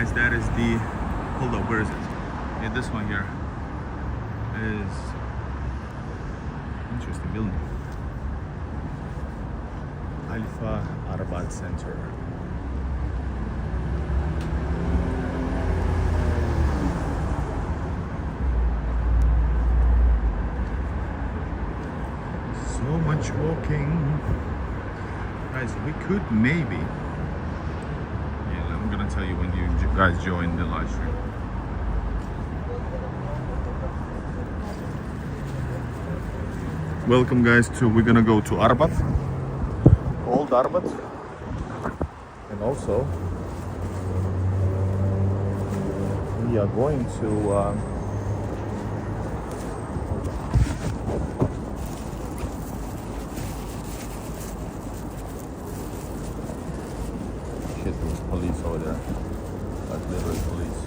Guys, that is the, hold up, where is it? Yeah, this one here is interesting building. Alfa Arbat Center. So much walking. Guys, we could maybe, yeah, I'm gonna tell you when you guys join the live stream. Welcome guys to, we're gonna go to Arbat, old Arbat, and also we are going to shit, there was police over there, like literally police.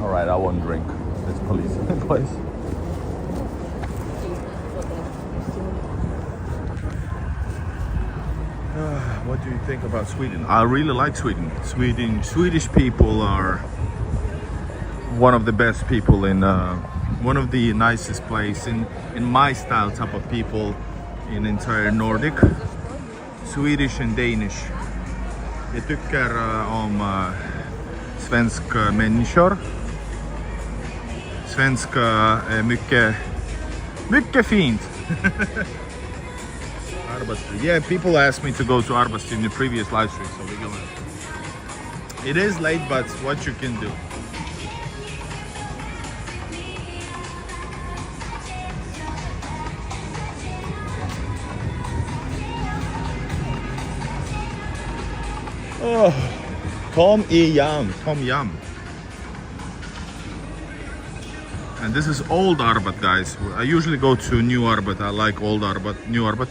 Alright, I won't drink. There's police in the place. What do you think about Sweden? I really like Sweden. Swedish people are one of the best people in one of the nicest place in my style type of people in entire Nordic. Swedish and Danish. Jag tycker om svenska människor. Svenska är mycket fint. Arbat Street. Yeah, people asked me to go to Arbat Street in the previous live stream, so we're gonna. It is late, but what you can do. Oh, Tom Yum. And this is old Arbat, guys. I usually go to new Arbat. I like old Arbat, new Arbat.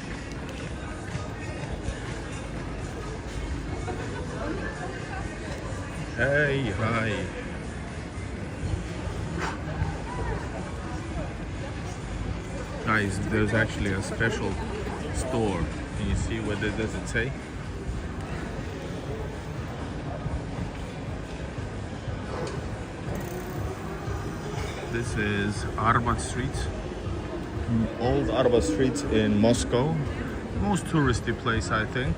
Hey, hi. Guys, there's actually a special store. Can you see what does it say? This is Arbat Street, old Arbat Street in Moskva. Most touristy place, I think.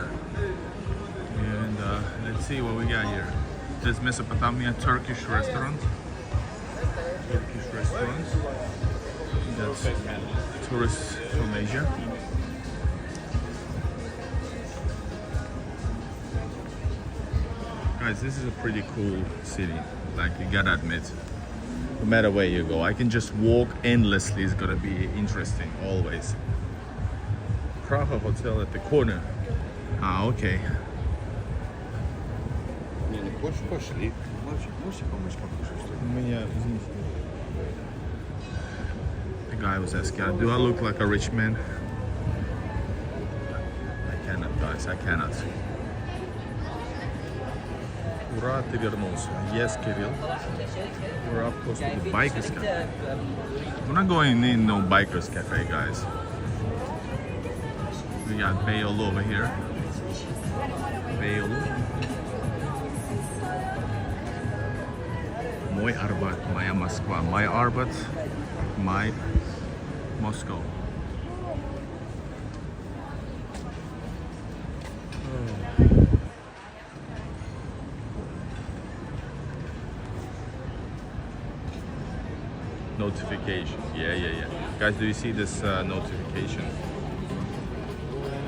And let's see what we got here. This Mesopotamia Turkish restaurant. That's tourists from Asia. Guys, this is a pretty cool city. Like, you gotta admit. No matter where you go, I can just walk endlessly. It's gonna be interesting always. Praha Hotel at the corner. Ah, okay. The guy was asking, do I look like a rich man? I cannot, guys, I cannot. Ura Tirnos. Yes, Kirill. We're up close to the Bikers Cafe. We're not going in no Bikers Cafe, guys. We got Bale over here. Bale. Moj Arbat, moja Moskva. My Arbat, my Moscow. Notification. Yeah. Guys, do you see this notification?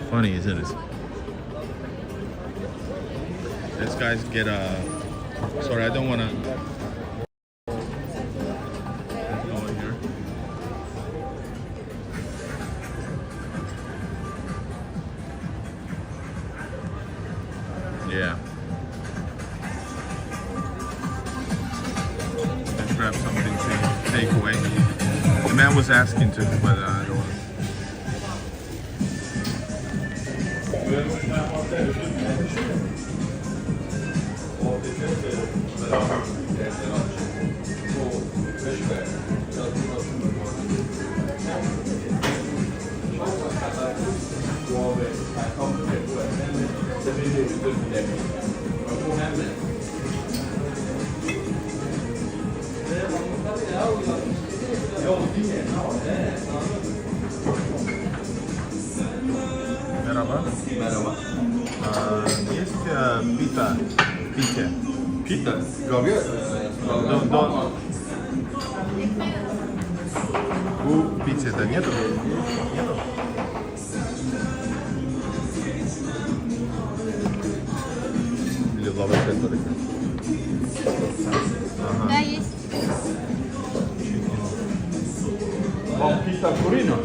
Funny, isn't it? Let's guys get a. Sorry, I don't want to. Go in here. Yeah. Let's grab something to take away. man was asking to, but I don't want. Merhaba. Merhaba. Есть пита, пите. Pita? Gravyer? Bu pizza нету? Нету? Или лаваше только? Да, есть. Вам pita kurina?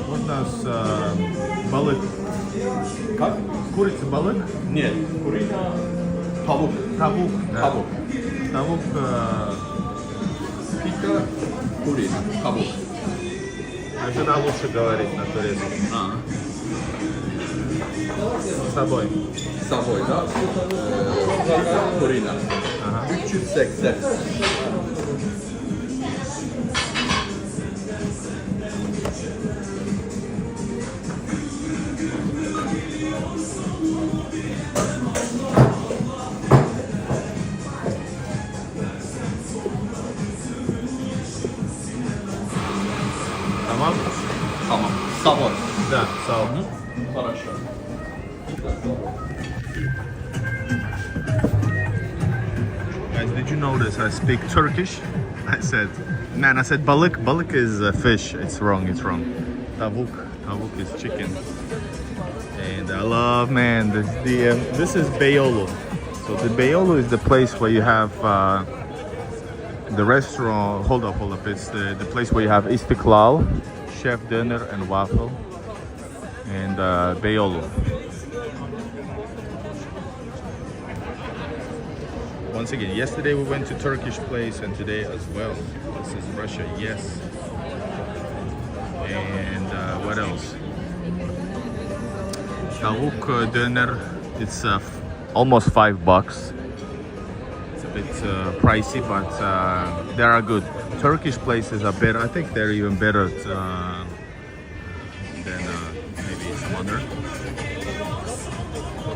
Можно с балык. Как? Курица балык? Нет, kurina tavuk. Тавук. Да. Tavuk. Тавук. Pita kurina. Tavuk. А жена лучше говорит на турецком. С собой. С собой, да? Kurina. Ага. 380. Tamam? Tamam. С собой. Да, сау. Хорошо. Guys, did you notice I speak Turkish? I said balık. Balık is a fish. It's wrong. Tavuk. Tavuk is chicken. And I love, man, this is Beyoğlu. So the Beyoğlu is the place where you have the restaurant. Hold up. It's the place where you have İstiklal, Chef Dinner and Waffle. And Beyoğlu. Once again, yesterday we went to Turkish place and today as well. This is Russia, yes. And what else? Tavuk döner. It's almost $5. It's a bit pricey, but they are good. Turkish places are better. I think they're even better than maybe some other.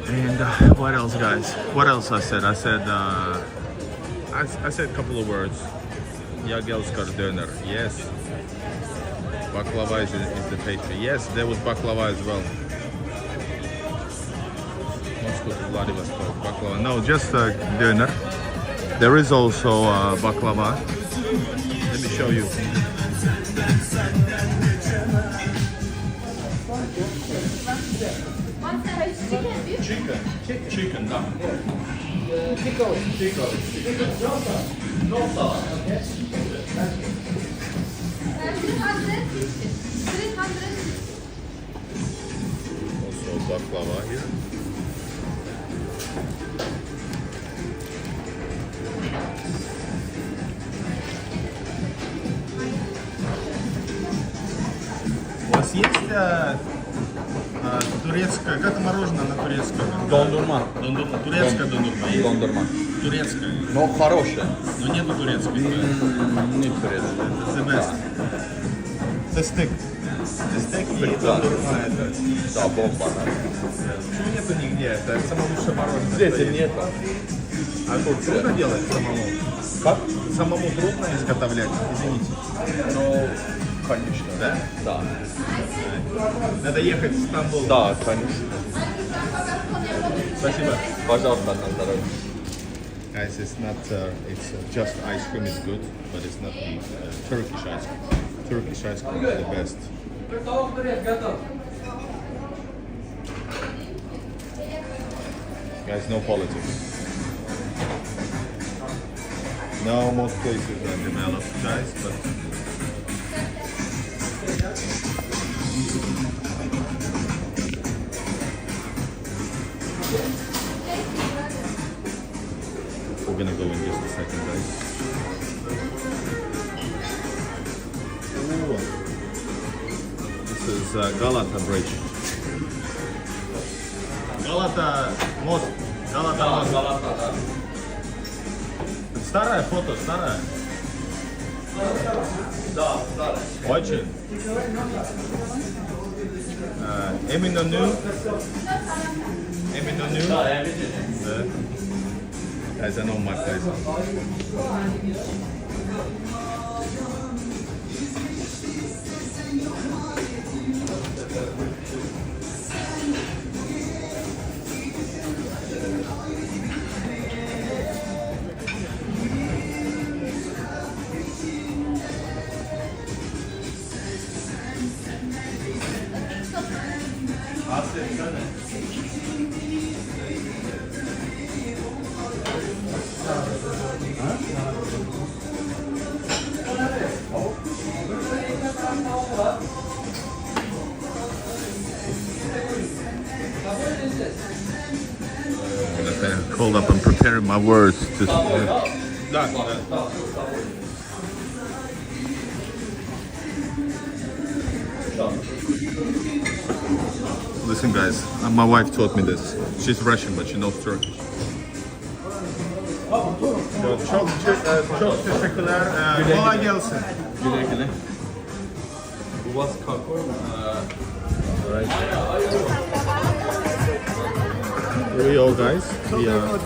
And what else, guys? What else I said? I said a couple of words. Yagelskar döner. Yes. Baklava is the pastry. Yes, there was baklava as well. Moskva to Vladivostok. Baklava. No, just döner. There is also baklava. Let me show you. Chicken, да. Also baklava here. У вас есть турецкое, как мороженое на турецком? Dondurma. Турецкая дондурма есть? Dondurma. Турецкая. Но хорошая. Но нету турецкой. Не турецкая. The best. The stick. The stick и Да. дондурма это. Да, бомба. Почему нету нигде? Это самое лучшее мороженое. Здесь что есть. нет. А трудно делать самому? Как? Самому трудно изготовлять? Извините. Ну, конечно. Да? Да. Надо ехать в Стамбул. Да, конечно. Спасибо. Пожалуйста, на здоровье. Guys, it's not, it's just ice cream is good, but it's not the Turkish ice cream. Turkish ice cream is the best. Guys, no politics. No, most places are developed, guys, but we're gonna go in just a second, guys. Ooh, Galata Bridge. Galata most. Galata most. Galata'da. Старая фото, старая. Да, да. Очень. Eminönü. Eminönü. Да, я видел. Guys, I know my place. Hold up, I'm preparing my words to. Listen, guys, my wife taught me this. She's Russian, but she knows Turkish. Çok teşekkürler. Kolay gelsin. Güle güle. Bu was kakao. Here we go, guys. We are out.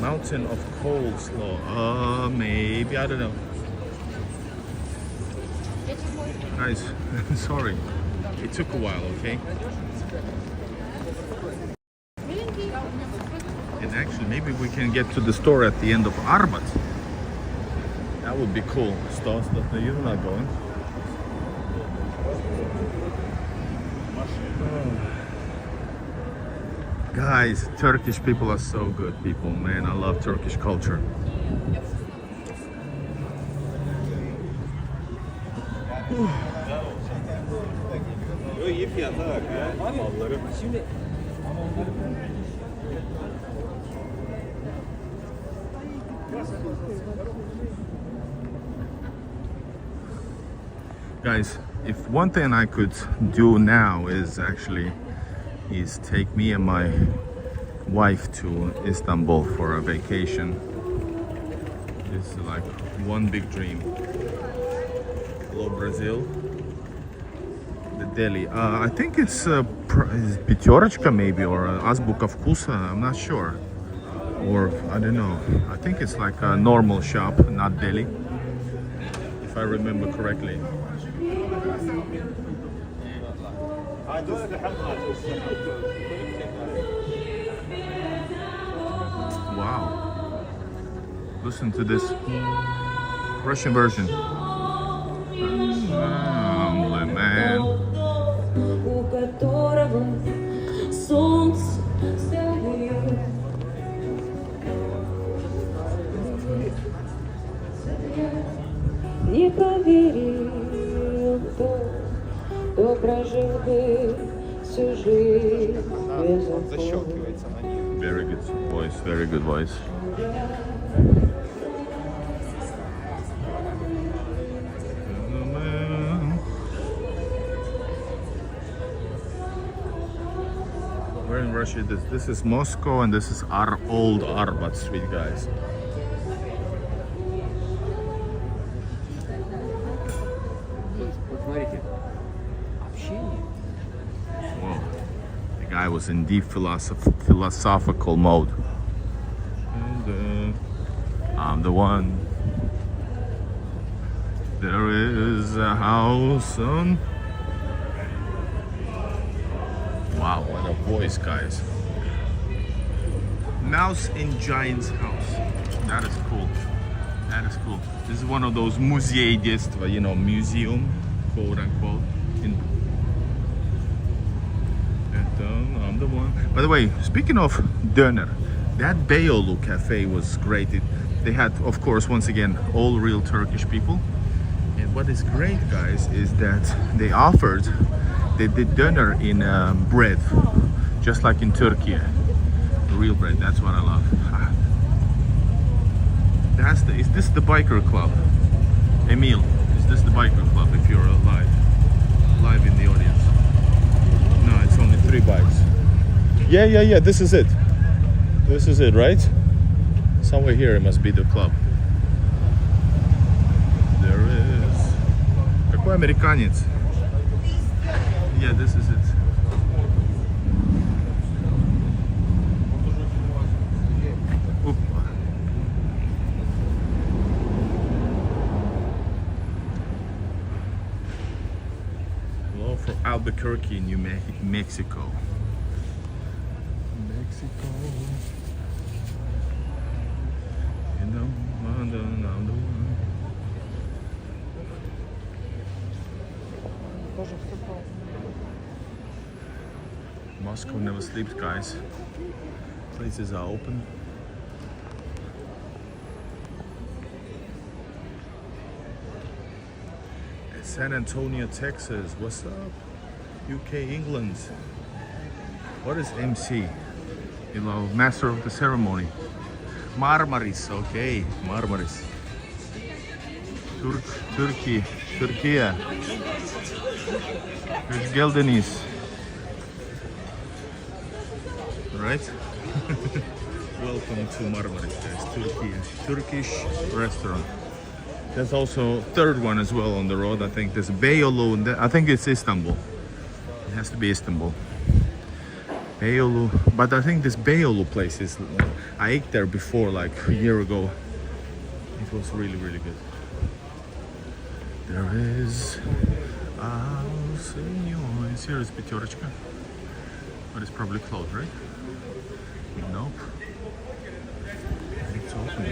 Mountain of coleslaw. Maybe, I don't know. Guys, sorry. It took a while, okay? And actually, maybe we can get to the store at the end of Arbat. That would be cool. Stars that you're not going. Guys, Turkish people are so good people, man. I love Turkish culture. Guys, if one thing I could do now is take me and my wife to Istanbul for a vacation. It's like one big dream. Hello, Brazil. The Delhi. I think it's Пятерочка maybe, or Azbuka Vkusa. I'm not sure. Or I don't know. I think it's like a normal shop, not Delhi, if I remember correctly. Wow. Listen to this Russian version. Man. У которого солнце встает. Не поверил кто прожил бы всю жизнь без окон. Very good voice, very good voice. We're in Russia. This is Moscow, and this is our old Arbat street, guys. Whoa. The guy was in deep philosophical mode. And I'm the one. There is a house on. Wow, what a voice, guys. Mouse in Giant's house. That is cool. That is cool. This is one of those muzei детства, you know, museum, quote unquote. I'm the one. By the way, speaking of döner, that Beyoğlu cafe was great. They had, of course, once again, all real Turkish people. And what is great, guys, is that they did döner in bread, just like in Turkey. Real bread, that's what I love. Is this the biker club? Emil, is this the biker club if you're live in the audience? No, it's only 3 bikes. Yeah, this is it. This is it, right? Somewhere here it must be the club. There is. Какой американец? Yeah, this is it. Опа. Hello from Albuquerque, New Mexico. Mexico. You know, I'm the one. Moscow never sleeps, guys. Places are open. San Antonio, Texas. What's up? UK, England. What is MC? You know, master of the ceremony. Marmaris, okay. Marmaris. Turkey. Turkey. There's Geldenis. Right? Welcome to Marmaris, guys. Turkey. Turkish restaurant. There's also third one as well on the road. I think there's Beyoğlu. I think it's Istanbul. It has to be Istanbul. Beyoğlu. But I think this Beyoğlu place is... I ate there before, like a year ago. It was really, really good. There is... Here is Пятерочка. But it's probably closed, right? Nope. It's open.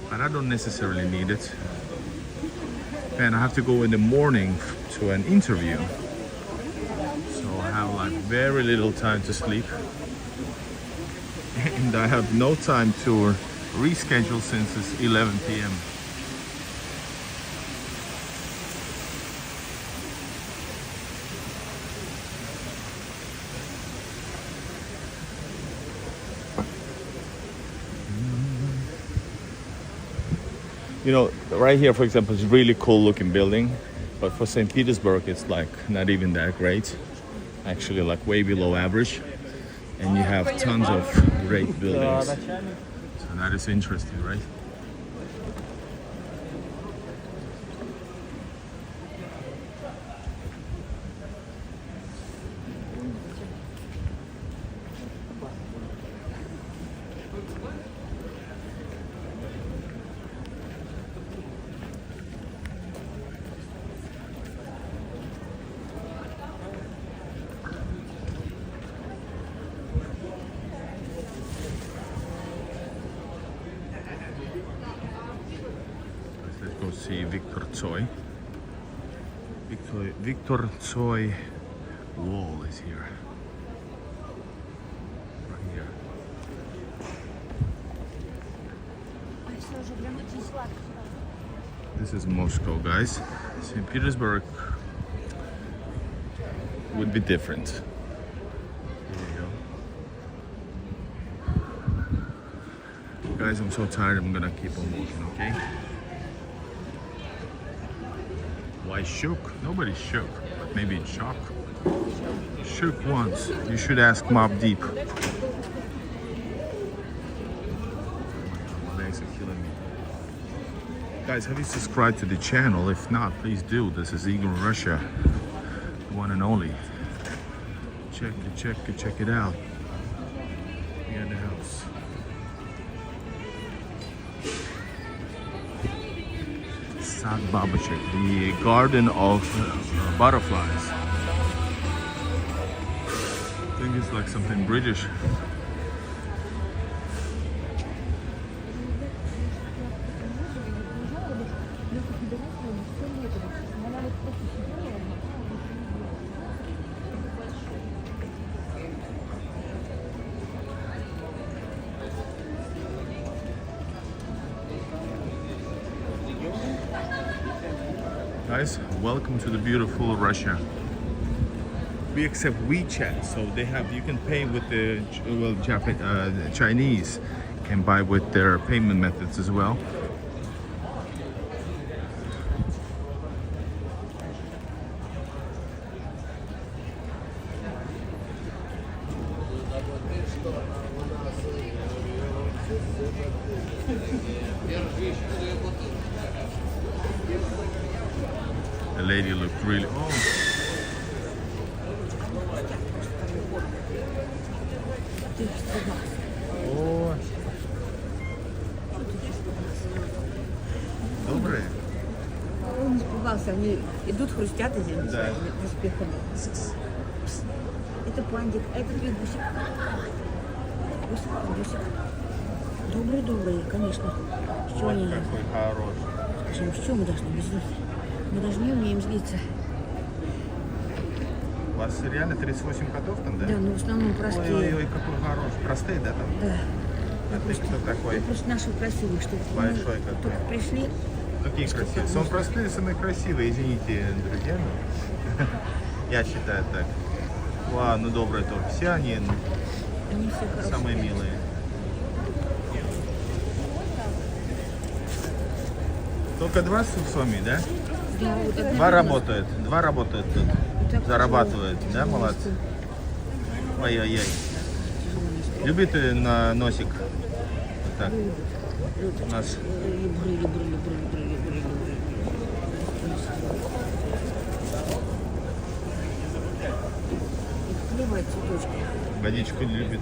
But I don't necessarily need it. And I have to go in the morning to an interview. So I have like very little time to sleep. And I have no time to reschedule since it's 11 p.m. You know, right here, for example, is a really cool looking building, but for St. Petersburg, it's like not even that great. Actually, like way below average. And you have tons of great buildings. So that is interesting, right? Go see Victor Tsoi. Victor Tsoi wall is here. Right here. This is Moscow, guys. St. Petersburg would be different. Here you go. Guys, I'm so tired, I'm gonna keep on walking, okay? Why shook? Nobody's shook, but maybe in shock. Shook once. You should ask Mob Deep. My legs are killing me. Guys, have you subscribed to the channel? If not, please do. This is Igor Russia, the one and only. Check it out. Here in the house. Sad Babachek, the garden of butterflies. I think it's like something British. Guys, welcome to the beautiful Russia. We accept WeChat, so they have, you can pay with the Chinese can buy with their payment methods as well. The lady looked really. Oh. О. Добрые. Он испугался, они идут, хрустят, извините, Да. успехами. Это пандик, а это твой гусик. Гусик. Добрый, конечно. С чего Вот они? какой хороший. Скажем, с чего мы должны быть злиться? Мы даже не умеем злиться. У вас реально 38 котов там, да? Да, но в основном простые. Ой-ой-ой, какой хороший. Простые, да, там? Да. А ты кто такой? Просто наши красивые, что Большой какой. только пришли. Какие красивые. Самые простые, самые красивые, извините, друзья. но Я считаю так. Ладно, доброе то. Все они Они все хорошие. самые милые. Только два с вами, да? Да, вот одна Два видно. работают. Два работают тут. Так Зарабатывают, да, тяжело молодцы? нести. Ой-ой-ой. Тяжело нести. Любит на носик? Вот так. У нас Люблю. Клевая цветочка. водичку любит.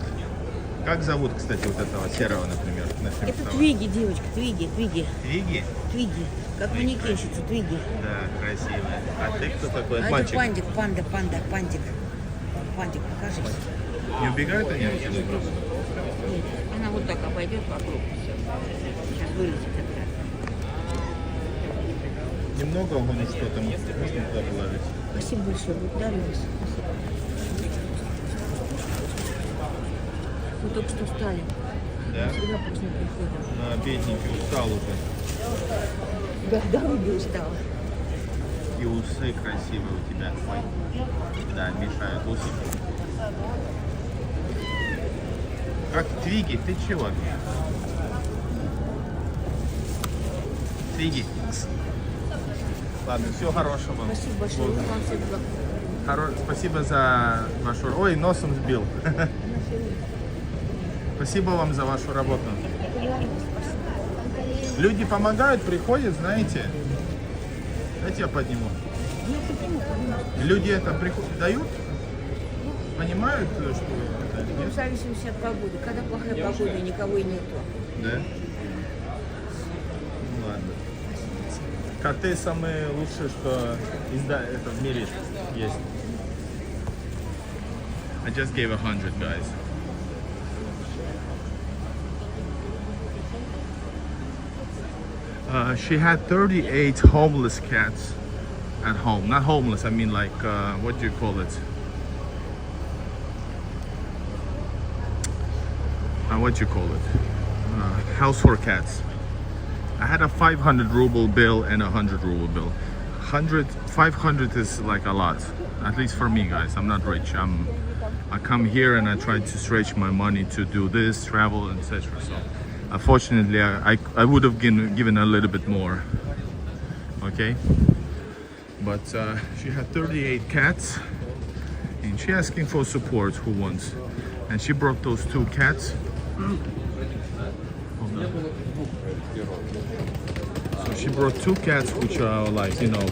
Как зовут, кстати, вот этого серого, например? нашего Это стола? твиги, девочка, твиги. Твиги? Твиги. Как манекенщица, твиги. Да, красивая. А ты кто такой? А это Мальчик? пандик, пандик. Пандик, покажись. Не убегают они отсюда? Нет, она вот так обойдет вокруг. Сейчас вылезет опять. Немного он что там можно туда положить? Спасибо большое, благодарю вас. Спасибо. Мы только что встали. Да? Всегда поздно приходим. Ну, бедненький, устал уже. Да, дорога устала. И усы красивые у тебя. Ой. Да, мешают усики. Как Твиги, ты чего? Твиги. Ладно, всего хорошего. Спасибо большое. Вот. Вам всех благ. Спасибо за вашу... Ой, носом сбил. Спасибо вам за вашу работу. Люди помогают, приходят, знаете. Давайте я подниму. Люди это дают, понимают, что это Ну, в зависимости от погоды. Когда плохая погода, никого и нету. да? Ну ладно. Коты самые лучшие, что это в мире есть. I just gave 100, guys. She had 38 homeless cats at home. Not homeless, I mean like, what do you call it? What do you call it? House for cats. I had a 500 ruble bill and a 100 ruble bill. 500 is like a lot. At least for me, guys. I'm not rich. I come here and I try to stretch my money to do this, travel, etc. So, unfortunately, I would have given a little bit more. Okay, but she had 38 cats, and she asking for support. Who wants? And she brought those two cats. So she brought two cats, which are like, you know,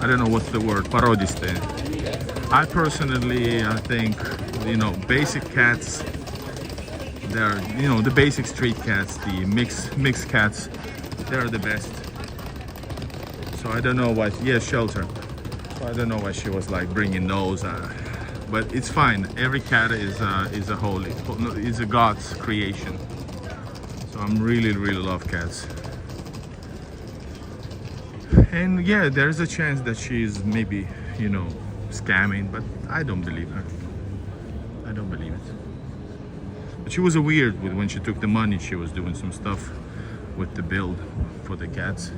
I don't know what's the word, parodiste. I personally, I think, you know, basic cats, they're, you know, the basic street cats, the mixed cats, they're the best. So I don't know why, yeah, shelter. So I don't know why she was like bringing those, but it's fine. Every cat is a holy, is a God's creation. So I'm really love cats. And yeah, there's a chance that she's maybe, you know, scamming, but I don't believe her. I don't believe it. But she was a weird when she took the money. She was doing some stuff with the bill for the cats,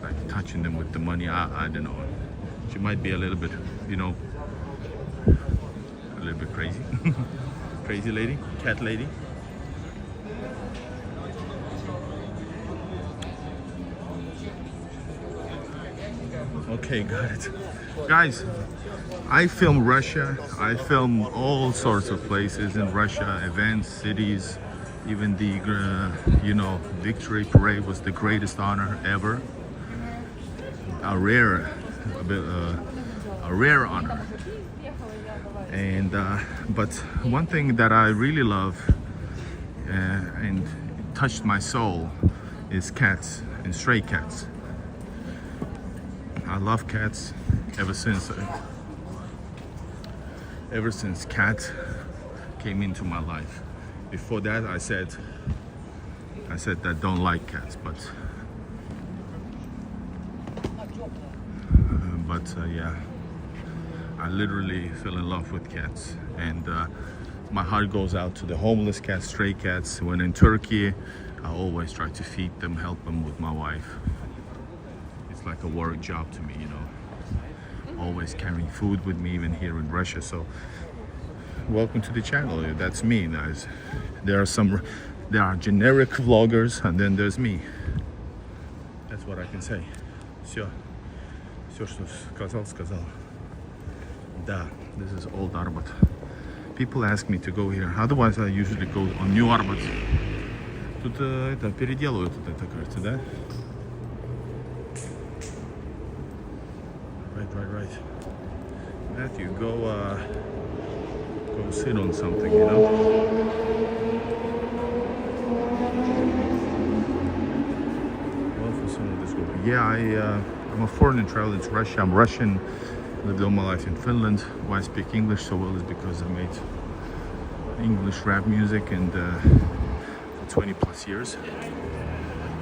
like touching them with the money. I don't know. She might be a little bit, you know, a little bit crazy. Crazy lady, cat lady. Okay, got it. Guys, I film Russia. I film all sorts of places in Russia, events, cities. Even the, victory parade was the greatest honor ever. A rare honor. And but one thing that I really love and it touched my soul is cats and stray cats. I love cats ever since cat came into my life. Before that, I said that I don't like cats, but yeah, I literally fell in love with cats, and my heart goes out to the homeless cats, stray cats. When in Turkey, I always try to feed them, help them with my wife. It's like a work job to me, always carrying food with me, even here in Russia. So welcome to the channel. That's me, guys. There are generic vloggers, and then there's me. That's what I can say. Все, что сказал. Да, this is old Arbat. People ask me to go here. Otherwise, I usually go on new Arbat. Тут это переделывают, это кажется, да? Right. Matthew, go sit on something, Well, for some of this work. Yeah, I'm a foreigner traveling to Russia. I'm Russian. Lived all my life in Finland. Why I speak English so well is because I made English rap music and for 20 plus years.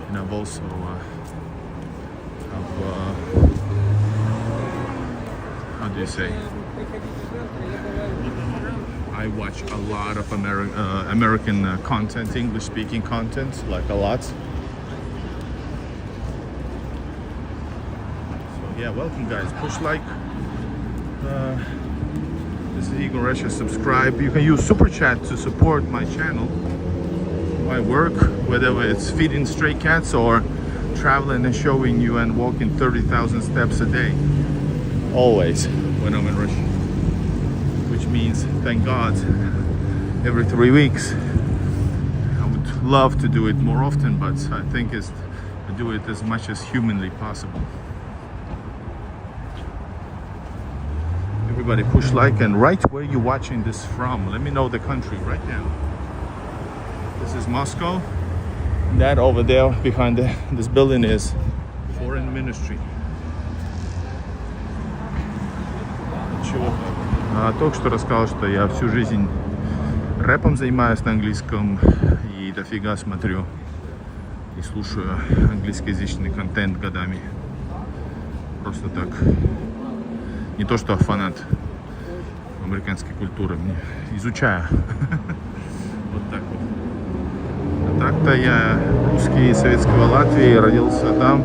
And I've also how do you say? I watch a lot of American content, English-speaking content, like a lot. So yeah, welcome guys. Push like. This is Igor Russia. Subscribe. You can use Super Chat to support my channel, my work, whether it's feeding stray cats or traveling and showing you and walking 30,000 steps a day. Always when I'm in Russia, which means, thank God, every 3 weeks. I would love to do it more often, but I think I do it as much as humanly possible. Everybody push like and write where you're watching this from. Let me know the country right now. This is Moscow. That over there behind this building is Foreign Ministry. Только что рассказал, что я всю жизнь рэпом занимаюсь на английском и дофига смотрю и слушаю английскоязычный контент годами. Просто так. Не то, что фанат американской культуры, изучаю. Вот так вот. А так-то я русский из советского Латвии, родился там.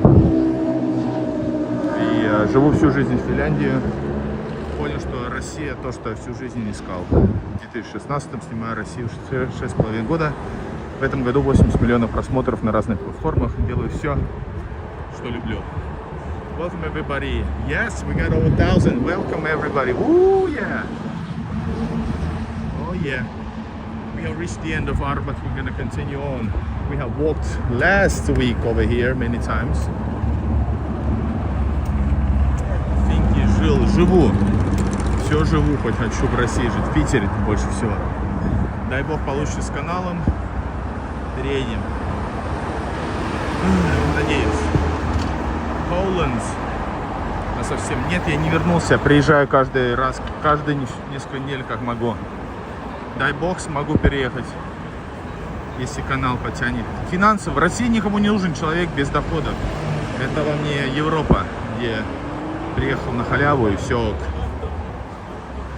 И живу всю жизнь в Финляндии. Понял, что Россия то, что я всю жизнь искал. В 2016-м снимаю Россию 6,5 года. В этом году 80 миллионов просмотров на разных платформах. Делаю все, что люблю. Welcome everybody. Yes, we got over 1,000. Welcome everybody. Ooh, yeah. Oh yeah. We have reached the end of Arbat. We're gonna continue on. We have walked last week over here many times. Финки, живу. Все живу, хоть хочу в России жить. В Питере больше всего. Дай бог получше с каналом. Переедем. Надеюсь. Poland. А совсем нет, я не вернулся. Приезжаю каждый несколько недель, как могу. Дай бог, смогу переехать, если канал потянет. Финансы в России никому не нужен человек без дохода. Это вам не Европа, где приехал на халяву и все.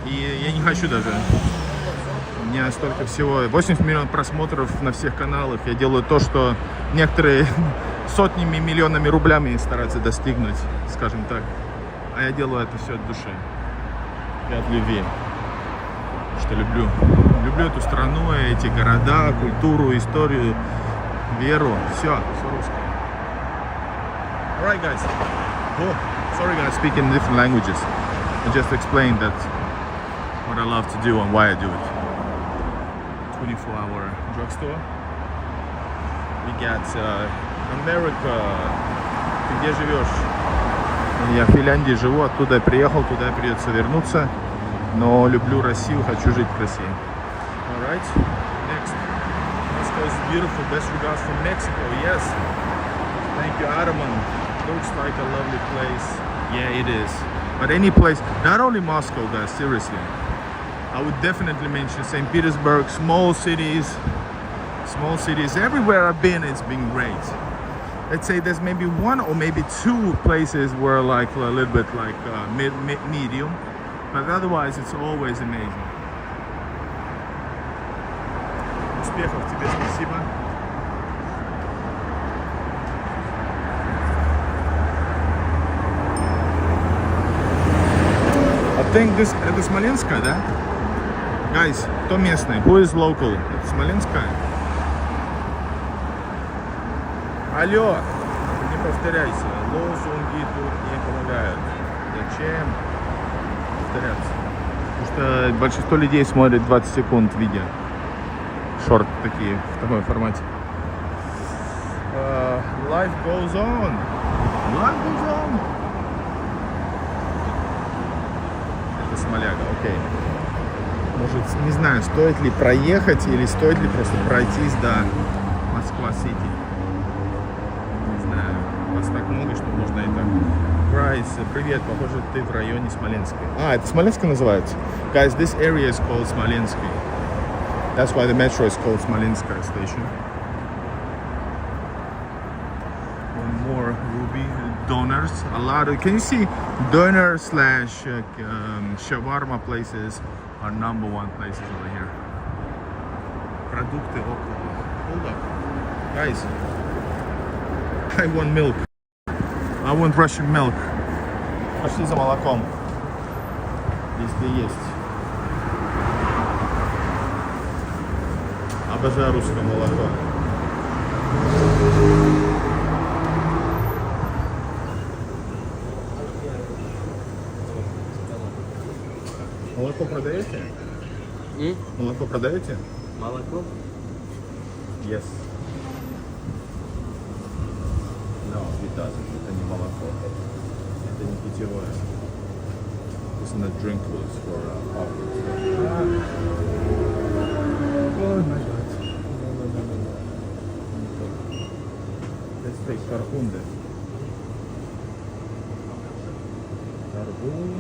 И я не хочу даже. У меня столько всего. 80 миллионов просмотров на всех каналах. Я делаю то, что некоторые сотнями, миллионами рублями стараются достигнуть, скажем так. А я делаю это все от души и от любви, что люблю. Люблю эту страну, эти города, культуру, историю, веру. Все русское. Alright guys. Oh, sorry guys, speaking different languages. I just explained that what I love to do and why I do it. 24-hour drugstore. We got America. Ты где живешь? Я в Финляндии живу, оттуда я приехал, туда придется вернуться. Но люблю Россию, хочу жить в России. Alright, next. Moscow is beautiful. Best regards from Mexico. Yes. Thank you, Arbat. Looks like a lovely place. Yeah, it is. But any place, not only Moscow, guys, seriously. I would definitely mention St. Petersburg, small cities. Everywhere I've been, it's been great. Let's say there's maybe one or maybe two places where like a little bit like medium. But otherwise, it's always amazing. Успехов тебе, спасибо. I think this это Смоленская, да? Guys, кто местный? Who is local? Это Смоленская? Алло, не повторяйся. Лозунги тут не помогают. Зачем повторяться? Потому что большинство людей смотрит 20 секунд видео. Шорт такие в таком формате. Life goes on. Life goes on. Это Смоляга, окей. Может, не знаю, стоит ли проехать или стоит ли просто пройтись до Москва-Сити. Не знаю, вас так много, что можно и так. Прайс, привет, похоже, ты в районе Смоленской. Это Смоленская называется? Guys, this area is called Smolensky. That's why the metro is called Smolenskaya station. One more ruby donors. A lot of, can you see doner slash shawarma places are number one places over here. Продукты около. Hold up. Guys, I want milk. I want Russian milk. Пошли за молоком. Если есть. Обожаю русское молоко. Молоко продаете? Молоко продаете? Молоко? Yes. No, it doesn't. Это не молоко. Это не питьевое. It's not drinkable for public. Oh my god. Let's take Karhunde. Karhun,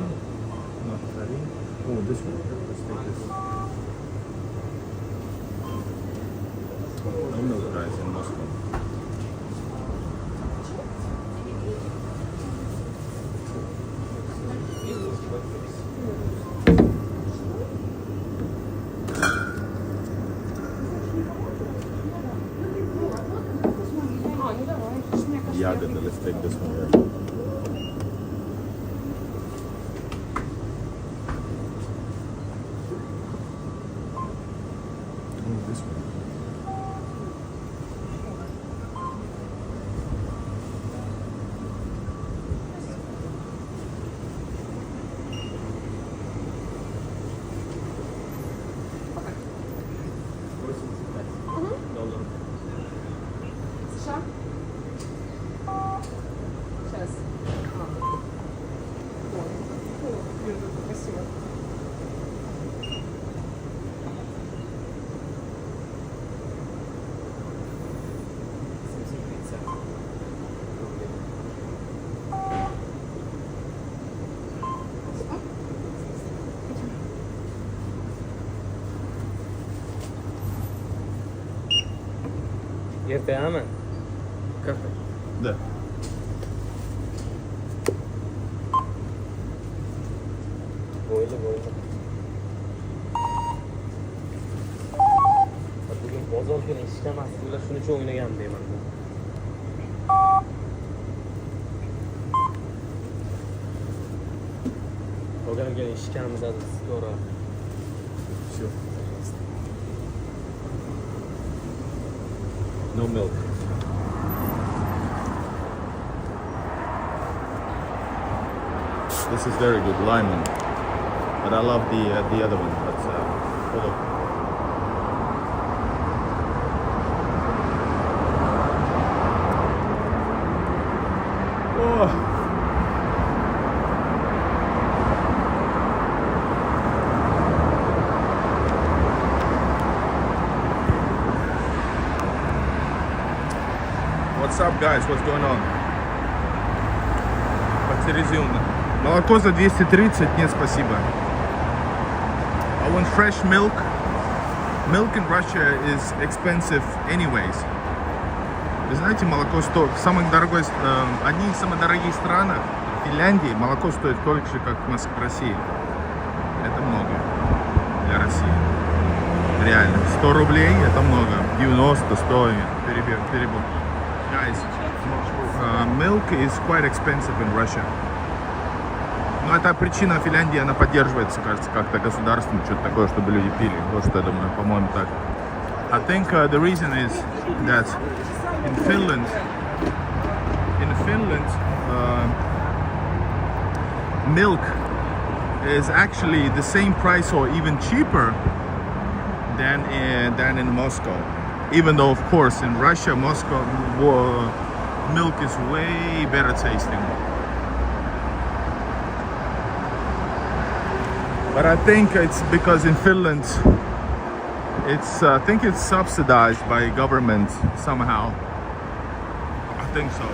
Naktarin. Oh, this one. Let's take this. No milk rice in Moskva. Ягода, let's take this one here. Oh, this one. Ertami? Kafe. Да. Bo'ldi. Bugun bozor kuni ishlamasdilar, shuning uchun o'ynagan deyman. Bugun ishkamiz skoro. Все. No milk. This is very good, lemon. But I love the other one. That's full of. Oh. What's up, guys? What's going on? Подсерьезно. Молоко за 230, нет, спасибо. I want fresh milk. Milk in Russia is expensive anyways. Вы знаете, молоко стоит в самых дорогой, одни из самых дорогих стран, в Финляндии, молоко стоит столько же, как в России. Это много для России. Реально. 100 рублей это много. 90, 100, перебор. Guys, milk is quite expensive in Russia. Но это причина Финляндии, она поддерживается, кажется, как-то государством, что-то такое, чтобы люди пили. Вот что я думаю, по-моему, так. I think the reason is that in Finland, milk is actually the same price or even cheaper than in Moscow. Even though, of course, in Russia, Moscow milk is way better tasting. But I think it's because in Finland, I think it's subsidized by government somehow. I think so.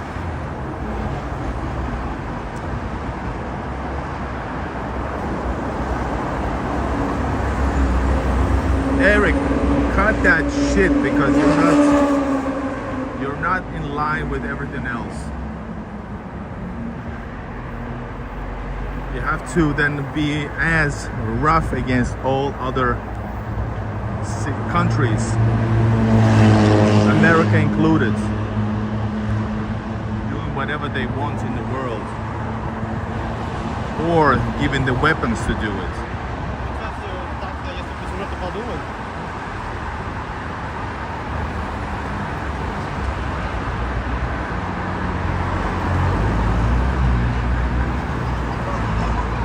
Eric, cut that shit because you're not in line with everything else. You have to then be as rough against all other countries, America included, doing whatever they want in the world, or giving the weapons to do it.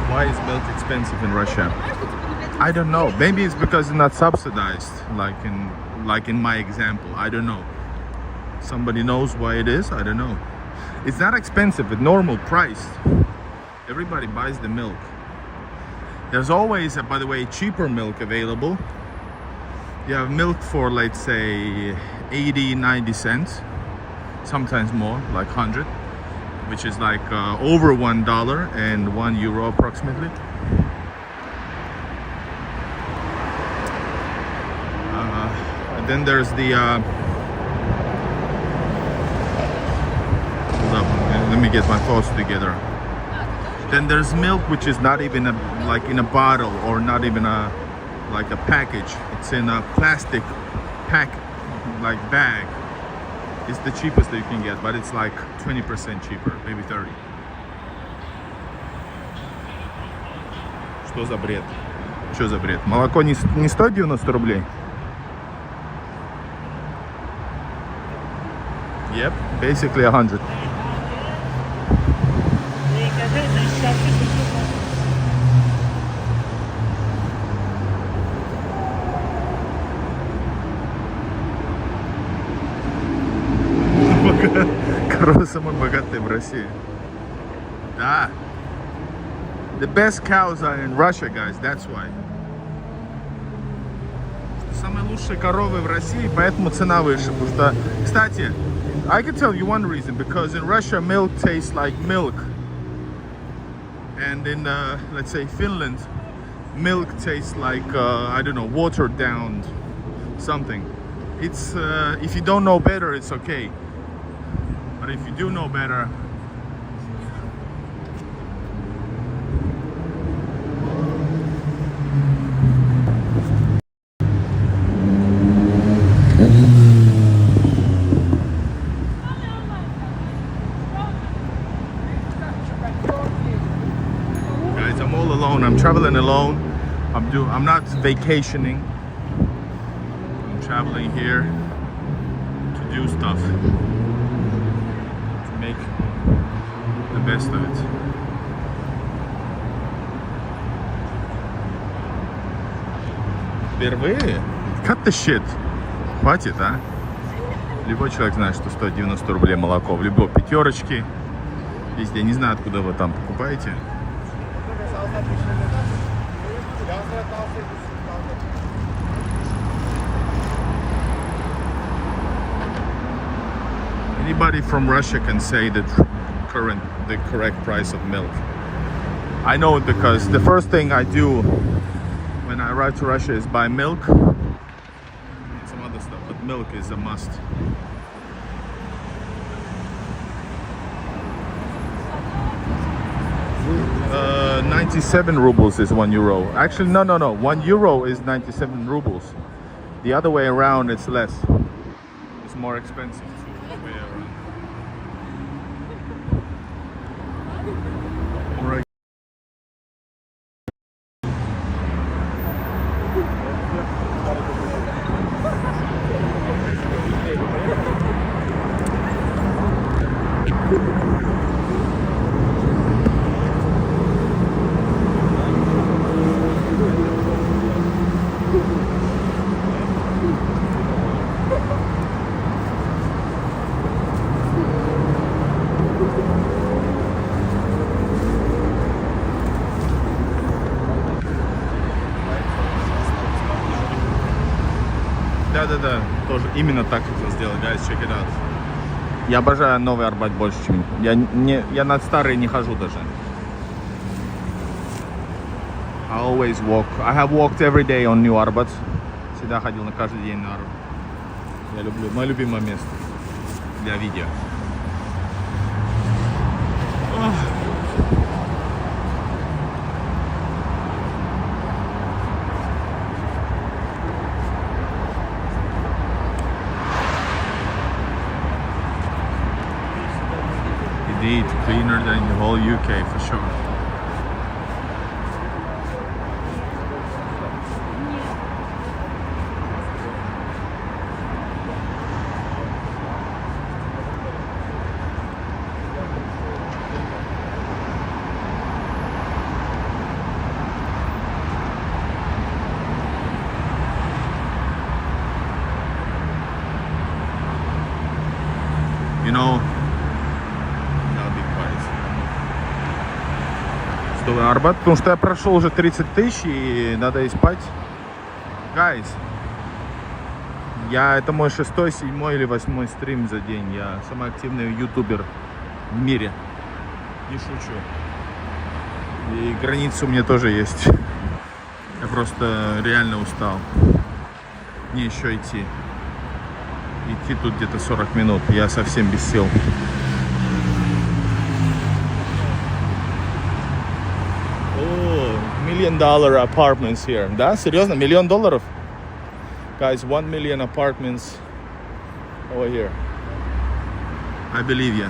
Why is milk expensive in Russia? I don't know. Maybe it's because it's not subsidized, like in my example. I don't know. Somebody knows why it is. I don't know. It's not expensive. It's normal priced. Everybody buys the milk. There's always, by the way, cheaper milk available. You have milk for, let's say, 80, 90 cents. Sometimes more, like 100. Which is like over $1 and €1 approximately. And then there's the hold up, let me get my thoughts together. Then there's milk which is not even like in a bottle or not even like a package. It's in a plastic pack, like bag. It's the cheapest that you can get, but it's like 20% cheaper, maybe 30. Что за бред? Что за бред? Молоко не стоит 90 рублей? Yep, basically 100. Корова самая богатая в России. Да. The best cows are in Russia, guys, that's why. Самые лучшие коровы в России, поэтому цена выше. Потому что, кстати, I can tell you one reason, because in Russia milk tastes like milk. And in, let's say, Finland, milk tastes like, I don't know, watered down something. It's, if you don't know better, it's okay. But if you do know better, guys, I'm all alone. I'm traveling alone. I'm not vacationing. I'm traveling here to do stuff to make the best of it. Впервые? Cut the shit. Хватит, а? Любой человек знает, что стоит 90 рублей молоко. В любой пятерочке. Везде. Не знаю, откуда вы там покупаете. Anybody from Russia can say the correct price of milk. I know it because the first thing I do when I arrive to Russia is buy milk and some other stuff, but milk is a must. Uh, 97 rubles is 1 euro. Actually, no. 1 euro is 97 rubles. The other way around, it's less. It's more expensive. The way around. Right. Да, тоже именно так хотел сделать, guys, check it out. Я обожаю новый Арбат больше, чем... Я над старый не хожу даже. I always walk. I have walked every day on New Arbat. Всегда ходил на каждый день на Арбат. Я люблю, мое любимое место для видео. Indeed, cleaner than the whole UK for sure. You know, Арбат, потому что я прошел уже 30 тысяч и надо и спать. Guys, это мой 6-й, 7-й или 8-й стрим за день. Я самый активный ютубер в мире. Не шучу. И границы у меня тоже есть. Я просто реально устал. Мне еще идти. Идти тут где-то 40 минут. Я совсем без сил. $1 million apartments here. Да? Серьезно? $1 million? Guys, 1 million apartments over here. I believe you.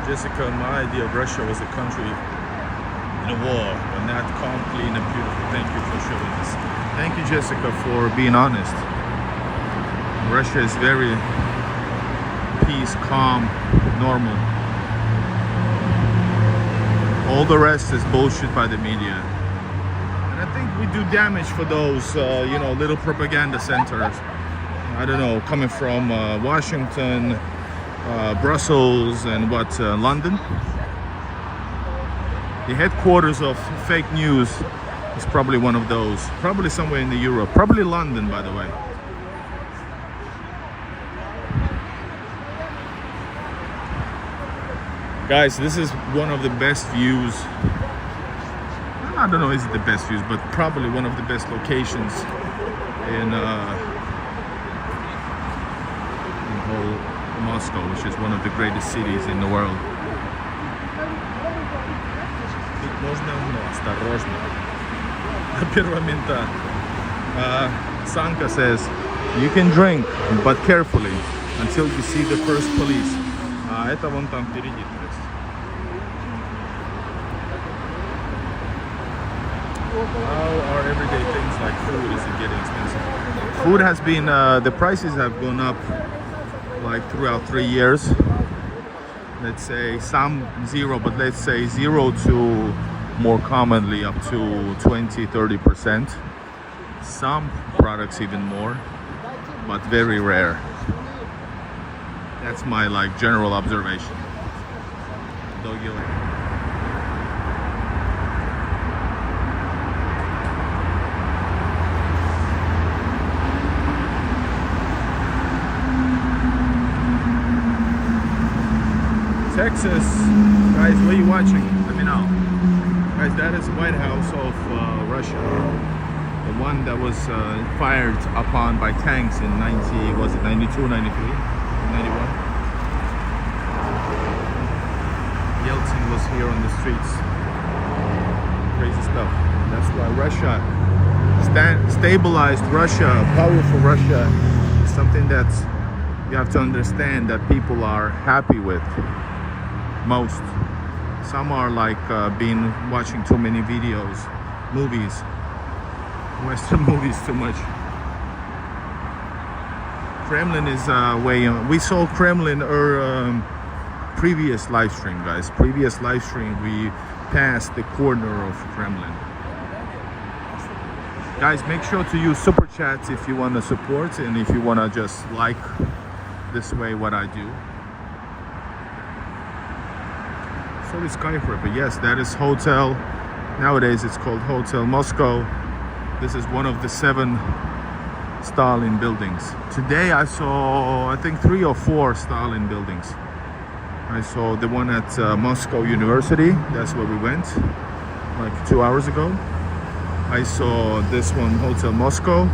Jessica, my idea of Russia was a country in a war, but not calm, clean, and beautiful. Thank you for showing this. Thank you, Jessica, for being honest. Russia is very peace, calm, normal. All the rest is bullshit by the media. And I think we do damage for those, little propaganda centers. I don't know, coming from Washington, Brussels, and London. The headquarters of fake news is probably one of those. Probably somewhere in Europe. Probably London, by the way. Guys, this is one of the best views. I don't know, is it the best views, but probably one of the best locations in whole Moskva, which is one of the greatest cities in the world. Можно, но осторожно. До первого мента. Sanka says, you can drink, but carefully, until you see the first police. А это вон там впереди, то есть. How are everyday things like food? Is it getting expensive? Food has been, the prices have gone up like throughout 3 years. Let's say some zero, but let's say 0 to more commonly up to 20-30%. Some products even more, but very rare. That's my like general observation. Texas, guys, what are you watching? Let me know. Guys, that is White House of Russia. The one that was fired upon by tanks in 92, 93, 91? Yeltsin was here on the streets. Crazy stuff. That's why Russia, stabilized Russia, powerful Russia, is something that you have to understand that people are happy with. Most. Some are like been watching too many videos, movies, Western movies too much. Kremlin is way. We saw Kremlin previous live stream, guys. Previous live stream, we passed the corner of Kremlin. Guys, make sure to use super chats if you want to support and if you want to just like this way what I do. So is skyscraper. Yes, that is hotel. Nowadays it's called Hotel Moskva. This is one of the 7 Stalin buildings. Today I saw, I think 3 or 4 Stalin buildings. I saw the one at Moscow University. That's where we went like 2 hours ago. I saw this one, Hotel Moskva.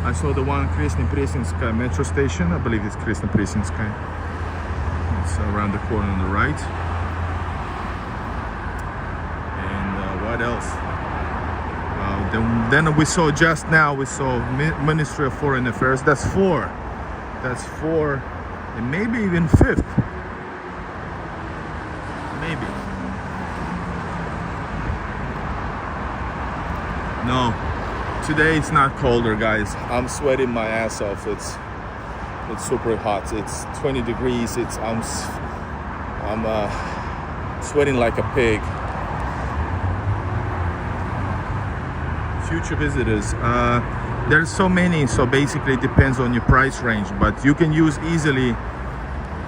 I saw the one Krasnopryasinskaya metro station. I believe it's Krasnopryasinskaya. It's around the corner on the right. What else? Then we saw just now, we saw Ministry of Foreign Affairs. That's 4. That's 4. And maybe even 5th. Maybe. No. Today it's not colder, guys. I'm sweating my ass off. It's super hot. It's 20 degrees. I'm sweating like a pig. Future visitors, there's so many, so basically it depends on your price range, but you can use easily.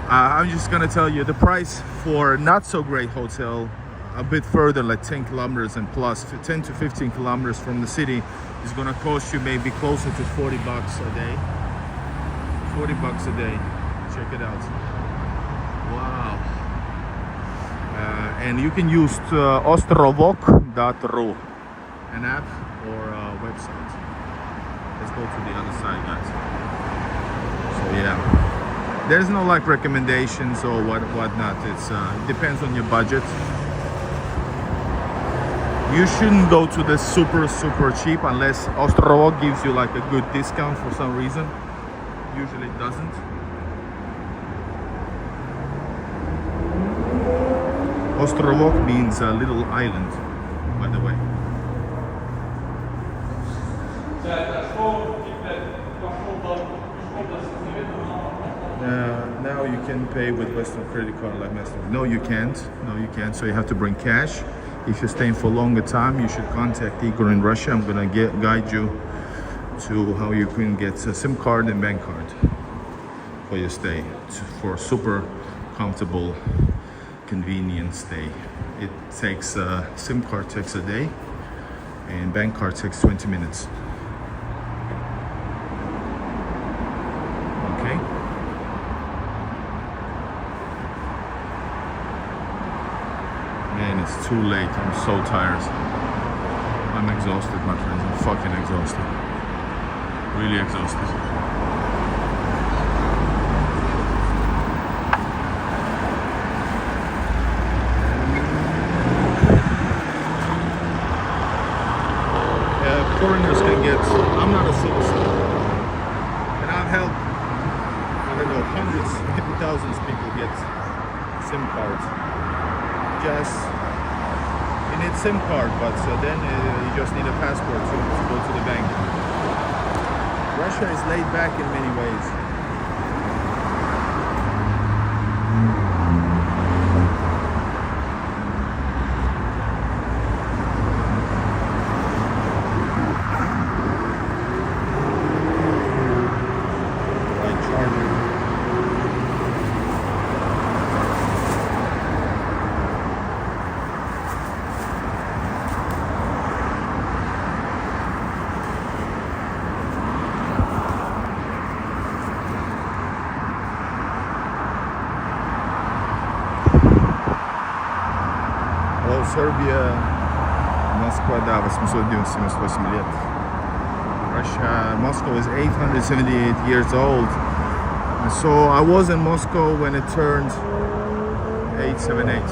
I'm just gonna tell you the price for not so great hotel a bit further, like 10 kilometers and plus, 10 to 15 kilometers from the city, is gonna cost you maybe closer to 40 bucks a day. 40 bucks a day. Check it out. Wow. And you can use ostrovok.ru, an app or a website. Let's go to the other side, guys. So yeah, there's no like recommendations or whatnot. It's it depends on your budget. You shouldn't go to the super cheap unless Ostrovok gives you like a good discount for some reason. Usually it doesn't. Ostrovok means a little island, by the way. Now you can pay with Western credit card like Master. No, you can't. No, you can't. So you have to bring cash. If you're staying for a longer time, you should contact Igor in Russia. I'm gonna guide you to how you can get a SIM card and bank card for your stay, for super comfortable, convenient stay. It takes SIM card takes a day, and bank card takes 20 minutes. Okay. Man, it's too late. I'm so tired. I'm exhausted, my friends. I'm fucking exhausted. Really exhausted. Foreigners can get, I'm not a citizen, and I've helped, I don't know, hundreds, maybe thousands of people get SIM cards. Just, need SIM card, but then you just need a passport to go to the bank. Russia is laid back in many ways. Serbia, Moskva, да, 898 лет. Russia, Moscow is 878 years old. And so I was in Moscow when it turned 878.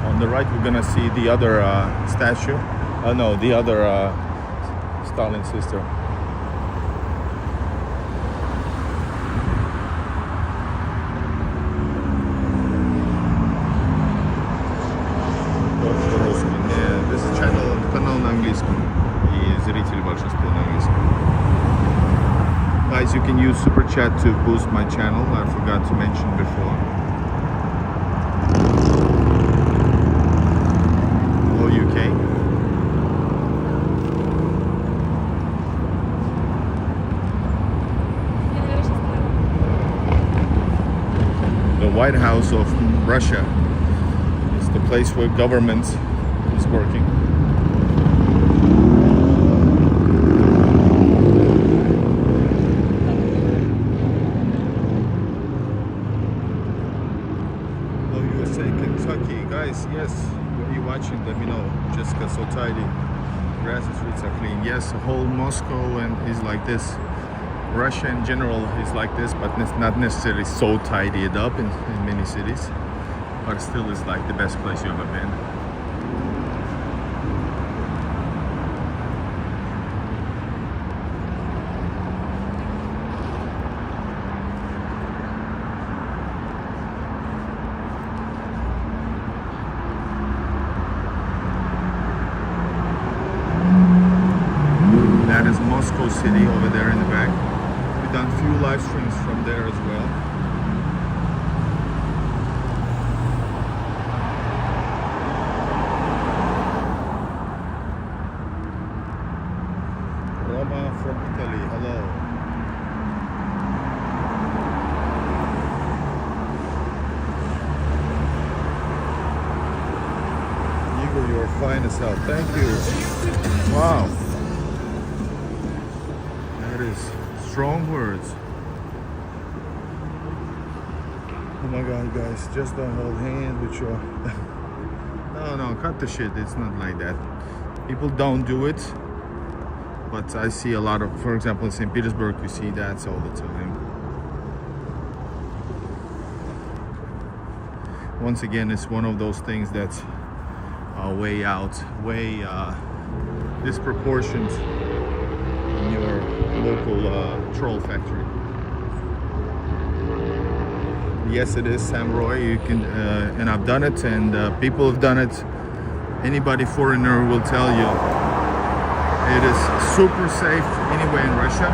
On the right, we're gonna see the other statue. No, the other Stalin's sister. This канал на английском, и зрители большинство на английском. Guys, you can use super chat to boost my channel. I forgot to mention before. Hello UK. The White House of Russia is the place where government is working. Oh, USA, Kentucky. Guys, yes, what are you watching? Let me know. Jessica, so tidy. Grass and streets are clean. Yes, whole Moscow and is like this. Russia in general is like this, but it's not necessarily so tidied up in many cities, but still is like the best place you've ever been. That is Moscow City over there in the back. We've done a few live streams from there as well. Roma from Italy, hello. Igor, you're fine as hell. Thank you. Wow. That is strong words. Oh my god, guys, just don't hold hands with your no, cut the shit. It's not like that. People don't do it, but I see a lot of, for example, in St. Petersburg, you see that all the time. Once again, it's one of those things that's way disproportioned in your local troll factory. Yes, it is, Sam Roy. You can, and I've done it, and people have done it. Anybody foreigner will tell you it is super safe anywhere in Russia.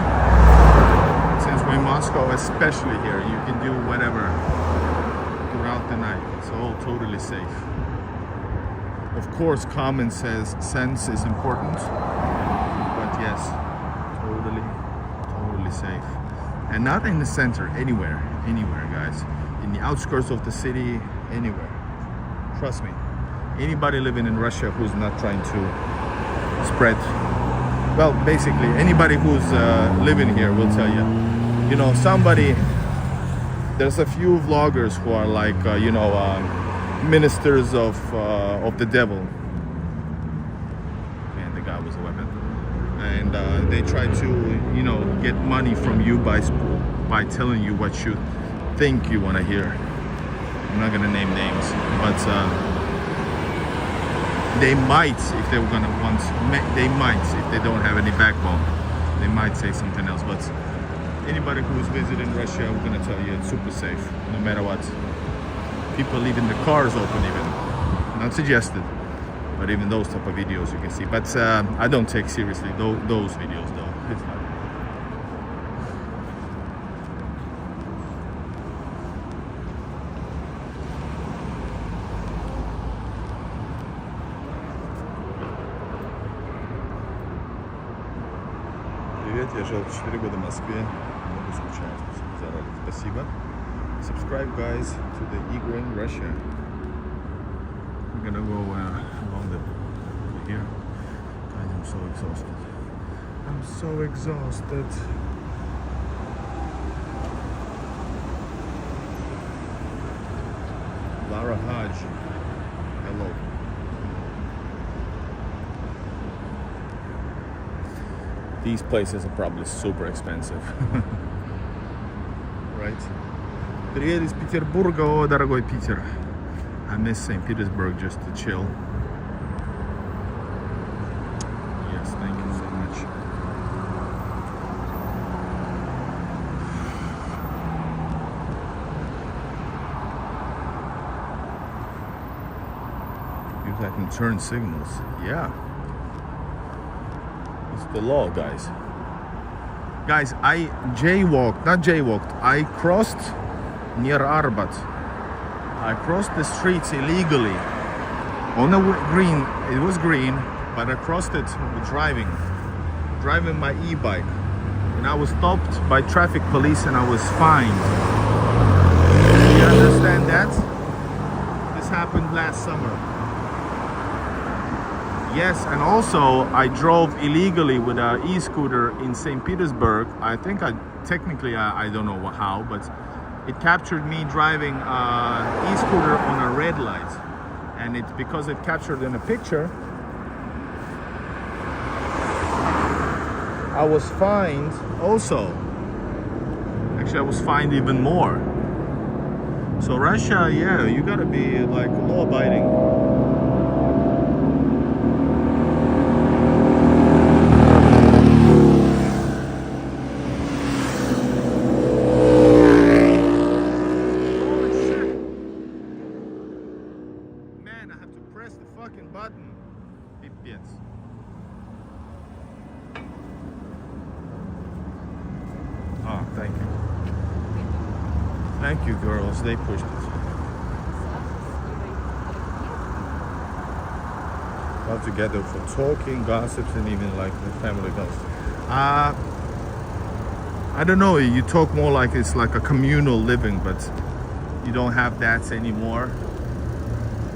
Since we're in Moscow, especially here, you can do whatever throughout the night. It's all totally safe. Of course, common sense is important, but yes, totally safe. And not in the center, anywhere, guys. In the outskirts of the city, anywhere. Trust me. Anybody living in Russia who's not trying to spread, well, basically anybody who's living here will tell you. You know, there's a few vloggers who are like, ministers of the devil. Man, the guy was a weapon. And they try to, get money from you by telling you what you think you want to hear. I'm not gonna name names, but they might, if they were gonna want. They might, if they don't have any backbone. they might say something else. But anybody who's visiting Russia, we're gonna tell you it's super safe, no matter what. People leaving the cars open even. Not suggested, but even those type of videos you can see. But I don't take seriously those videos though. It's not. Привет, я жил 4 года в Москве. Много скучаю за ролик. Спасибо. Subscribe, guys, to the Igor in Russia. I'm gonna go along here. Guys, I'm so exhausted. I'm so exhausted. Lara Hajj. Hello. These places are probably super expensive. Right? Привет из Петербурга, о, дорогой Питер. I miss St. Petersburg just to chill. Yes, thank you so much. If I can turn signals, yeah. It's the law, guys. Guys, I crossed near Arbat. I crossed the streets illegally on the green. It was green, but I crossed it driving my e-bike, and I was stopped by traffic police and I was fined. You understand that? This happened last summer. Yes, and also I drove illegally with an e-scooter in St. Petersburg. I think I don't know how, but it captured me driving e-scooter on a red light, and because it captured in a picture, I was fined also. Actually, I was fined even more. So Russia, yeah, you gotta be like law-abiding. Oh, thank you. Thank you, girls. They pushed it. All together for talking, gossips, and even like the family goes. I don't know. You talk more like it's like a communal living, but you don't have that anymore.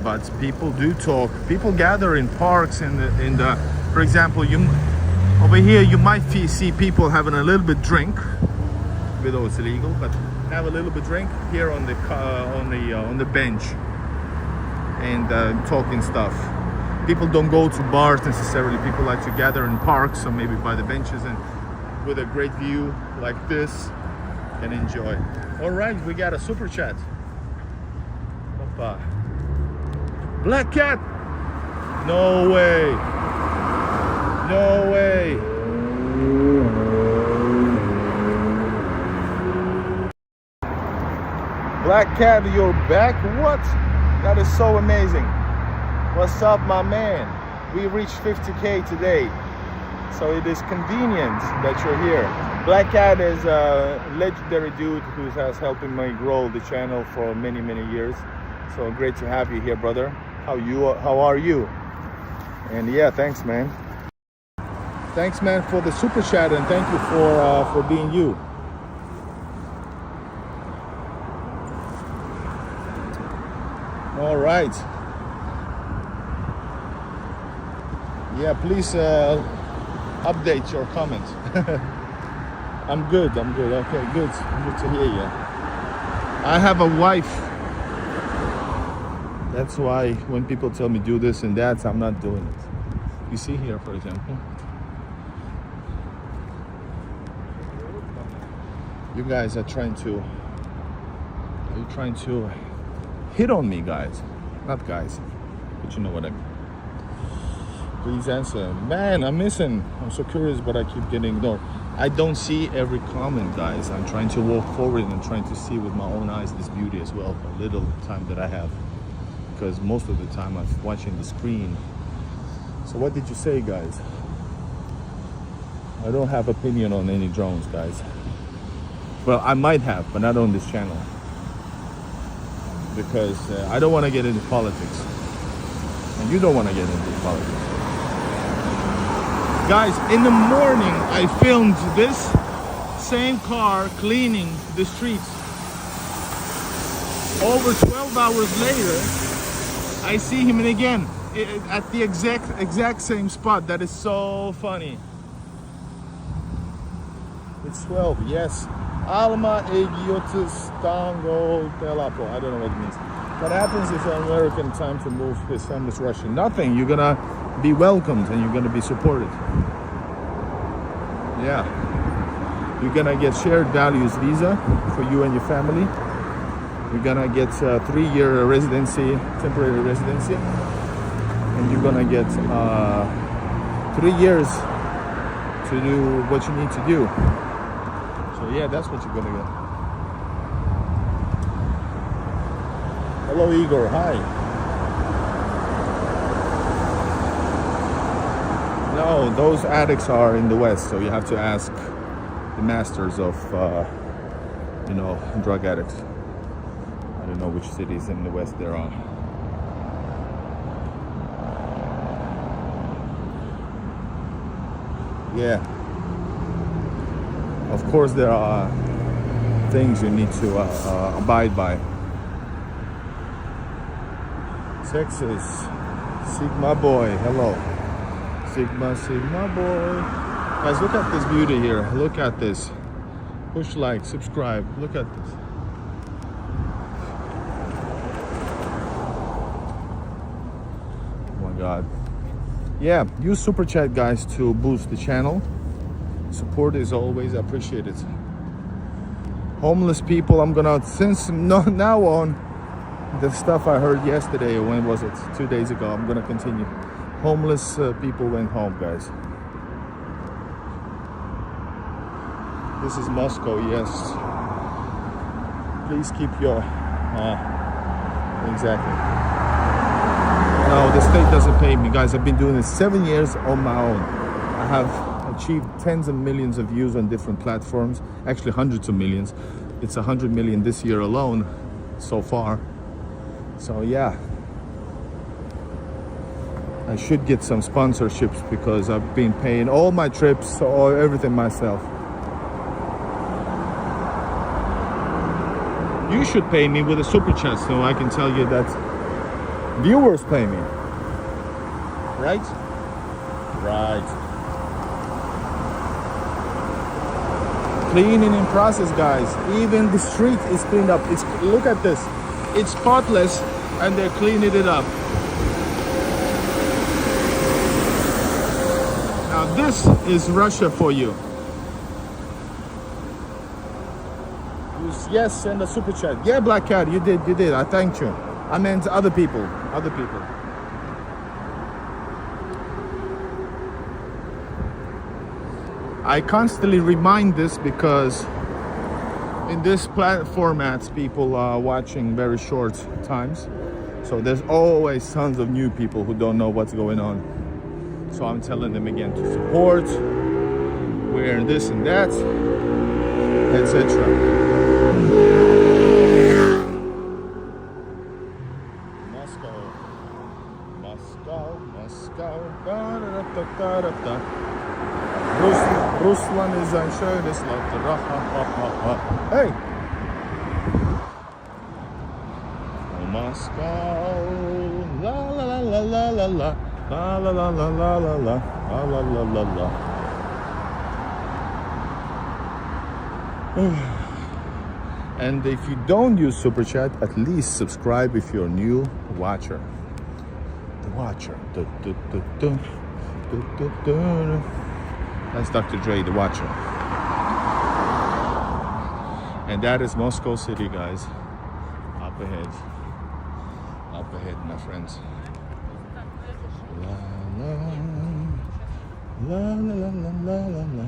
But people do talk. People gather in parks in the. For example, over here you might see people having a little bit drink. Even though it's illegal, but have a little bit drink here on the bench and talking stuff. People don't go to bars necessarily. People like to gather in parks, or maybe by the benches and with a great view like this and enjoy. All right, we got a super chat. Opa. Black cat. No way. No way. Black Cat, you're back? What? That is so amazing. What's up, my man? We reached 50K today, so it is convenient that you're here. Black Cat is a legendary dude who has helping me grow the channel for many years. So great to have you here, brother. How are you? And yeah, thanks, man. Thanks, man, for the super chat, and thank you for being you. All right. Yeah, please update your comment. I'm good. Okay, good. Good to hear you. I have a wife. That's why when people tell me do this and that, I'm not doing it. You see here, for example. You guys are trying to hit on me, guys. Not guys, but you know what I mean. Please answer. Man, I'm missing. I'm so curious, but I keep getting ignored. I don't see every comment, guys. I'm trying to walk forward and trying to see with my own eyes this beauty as well, a little time that I have. Because most of the time I'm watching the screen. So what did you say, guys? I don't have opinion on any drones, guys. Well, I might have, but not on this channel. Because I don't want to get into politics. And you don't want to get into politics. Guys, in the morning, I filmed this same car cleaning the streets. Over 12 hours later, I see him again at the exact same spot. That is so funny. It's 12, yes. Alma Egiotis Tango Telapo. I don't know what it means. What happens if an American time to move his family's Russian? Nothing. You're gonna be welcomed and you're gonna be supported. Yeah. You're gonna get shared values visa for you and your family. You're gonna get a 3-year residency, temporary residency, and you're gonna get 3 years to do what you need to do. So yeah, that's what you're gonna get. Hello, Igor. Hi. No, those addicts are in the West, so you have to ask the masters of, drug addicts. I don't know which cities in the West there are. Yeah. Of course, there are things you need to abide by. Texas, Sigma boy, hello. Sigma boy. Guys, look at this beauty here. Look at this. Push like, subscribe. Look at this. Oh my God. Yeah, use Super Chat, guys, to boost the channel. Support is always appreciated. Homeless people, I'm gonna, since now on, the stuff I heard yesterday, or when was it? 2 days ago, I'm gonna continue. Homeless people went home, guys. This is Moscow, yes. Please keep your, exactly. No, the state doesn't pay me, guys. I've been doing this 7 years on my own. I have achieved tens of millions of views on different platforms, actually hundreds of millions. It's 100 million this year alone so far. So yeah, I should get some sponsorships because I've been paying all my trips or everything myself. You should pay me with a super chat so I can tell you that viewers pay me. Right? Right. Cleaning in process, guys. Even the street is cleaned up. Look at this. It's spotless and they're cleaning it up. Now this is Russia for you. Yes, send a super chat. Yeah, Black Cat, you did. I thanked you. I meant other people. I constantly remind this because in this formats, people are watching very short times. So there's always tons of new people who don't know what's going on. So I'm telling them again to support, wear this and that, etc. Moscow. Russland ist ein schönes Land. Hey! Moscow. La la la la la la la. La la la la la la la. La la la la la. And if you don't use Super Chat, at least subscribe if you're a new watcher. The watcher. That's Dr. Dre, the watcher. And that is Moscow City, guys. Up ahead, my friends. La, la. La la la la la la la.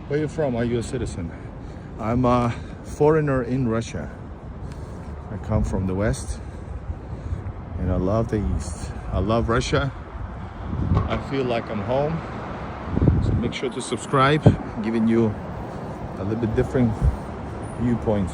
Where are you from? Are you a citizen? I'm a foreigner in Russia. I come from the West and I love the East. I love Russia. I feel like I'm home. So make sure to subscribe, giving you a little bit different viewpoint.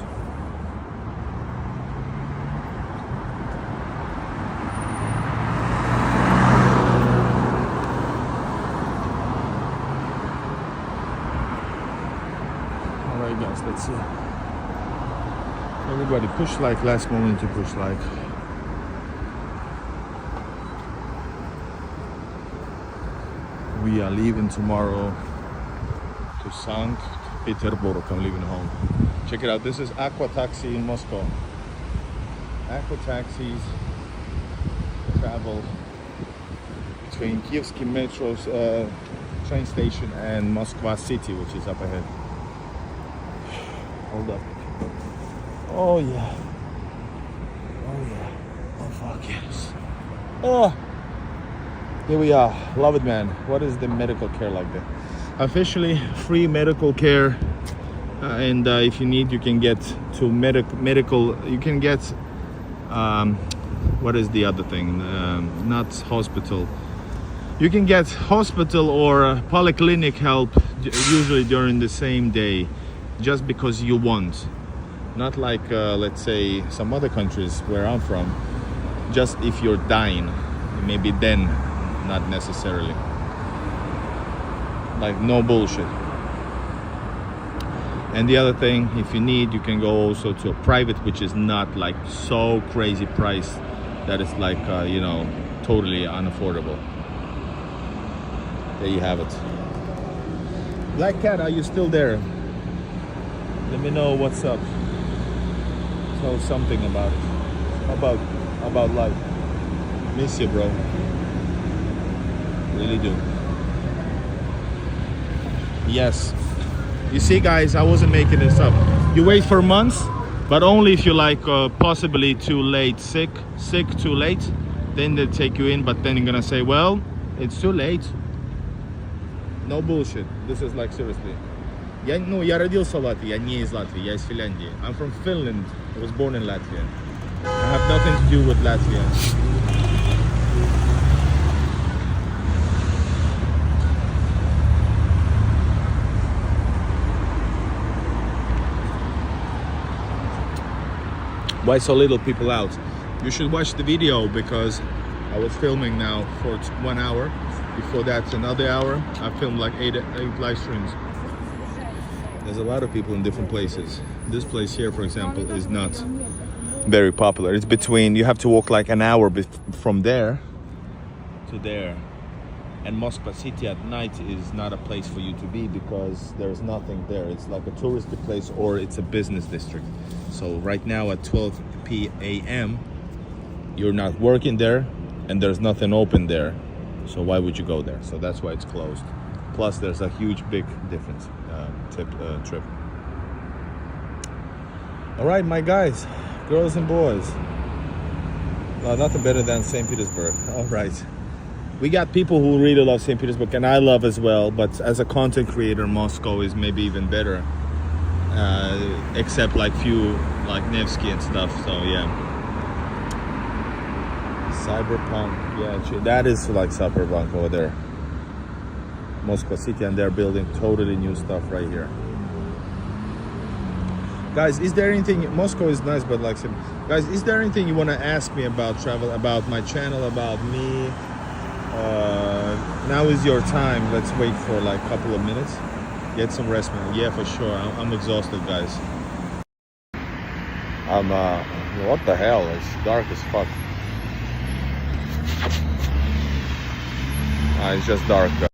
Alright guys, let's see. Everybody push like, last moment to push like. We are leaving tomorrow to St. Petersburg. I'm leaving home. Check it out. This is Aqua Taxi in Moscow. Aqua taxis travel between Kievsky Metro's train station and Moskva city, which is up ahead. Hold up. Oh yeah. Oh yeah. Oh fuck yes. Oh. Here we are. Love it, man. What is the medical care like there? Officially free medical care, and if you need, you can get to medical. You can get what is the other thing? Not hospital. You can get hospital or polyclinic help usually during the same day, just because you want. Not like let's say some other countries where I'm from. Just if you're dying, maybe then. Not necessarily. Like no bullshit. And the other thing, if you need, you can go also to a private, which is not like so crazy price that it's like you know, totally unaffordable. There you have it. Black Cat, are you still there? Let me know what's up. Tell something about it. About life. Miss you, bro. Really do. Yes. You see guys, I wasn't making this up. You wait for months, but only if you like possibly too late, sick too late, then they take you in, but then you're gonna say, well, it's too late. No bullshit. This is like seriously. Я родился в Латвии, я не из Латвии, я из Финляндии. I'm from Finland. I was born in Latvia. I have nothing to do with Latvia. Why so little people out? You should watch the video because I was filming now for 1 hour. Before that, another hour. I filmed like eight live streams. There's a lot of people in different places. This place here, for example, is not very popular. It's between, you have to walk like an hour from there to there. And Moskva city at night is not a place for you to be because there's nothing there. It's like a touristy place or it's a business district. So right now at 12 p.m. you're not working there and there's nothing open there. So why would you go there? So that's why it's closed. Plus there's a huge big difference trip. All right, my guys, girls and boys. Well, nothing better than St. Petersburg. All right. We got people who really love St. Petersburg, and I love as well, but as a content creator, Moscow is maybe even better. Except like few, like Nevsky and stuff, so yeah. Cyberpunk, yeah, that is like Cyberpunk over there. Moskva city, and they're building totally new stuff right here. Guys, is there anything, Moscow is nice, but like, guys, is there anything you want to ask me about travel, about my channel, about me? Now is your time. Let's wait for like a couple of minutes. Get some rest, man. Yeah, for sure. I'm exhausted, guys. What the hell? It's dark as fuck. It's just dark, guys.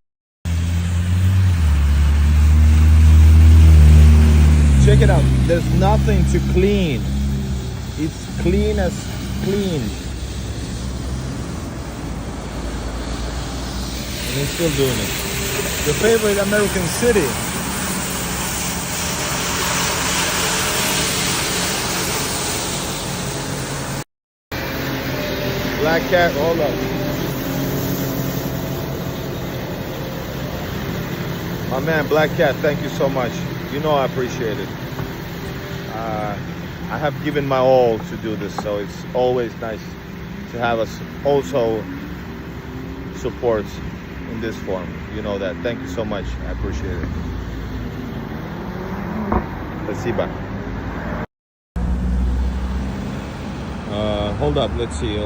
Check it out. There's nothing to clean. It's clean as clean. And they're still doing it. Your favorite American city. Black Cat, hold up. My man, Black Cat, thank you so much. You know I appreciate it. I have given my all to do this, so it's always nice to have us also support in this form. You know that. Thank you so much. I appreciate it. Спасибо. Hold up. Let's see.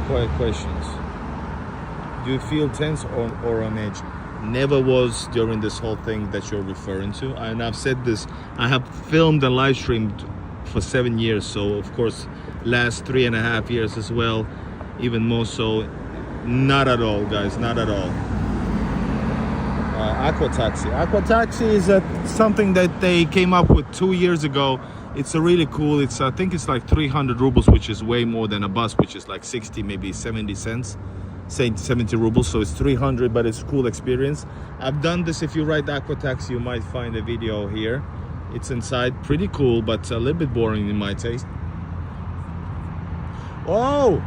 Quiet questions. Do you feel tense or on edge? Never was during this whole thing that you're referring to. And I've said this. I have filmed and live streamed for 7 years. So of course, last 3.5 years as well. Even more so. Not at all, guys. Not at all. Aqua taxi. Aqua taxi is something that they came up with 2 years ago. It's a really cool. I think it's like 300 rubles, which is way more than a bus, which is like 60, maybe 70 cents, say 70 rubles. So it's 300, but it's a cool experience. I've done this. If you ride Aqua taxi, you might find a video here. It's inside, pretty cool, but a little bit boring in my taste. Oh.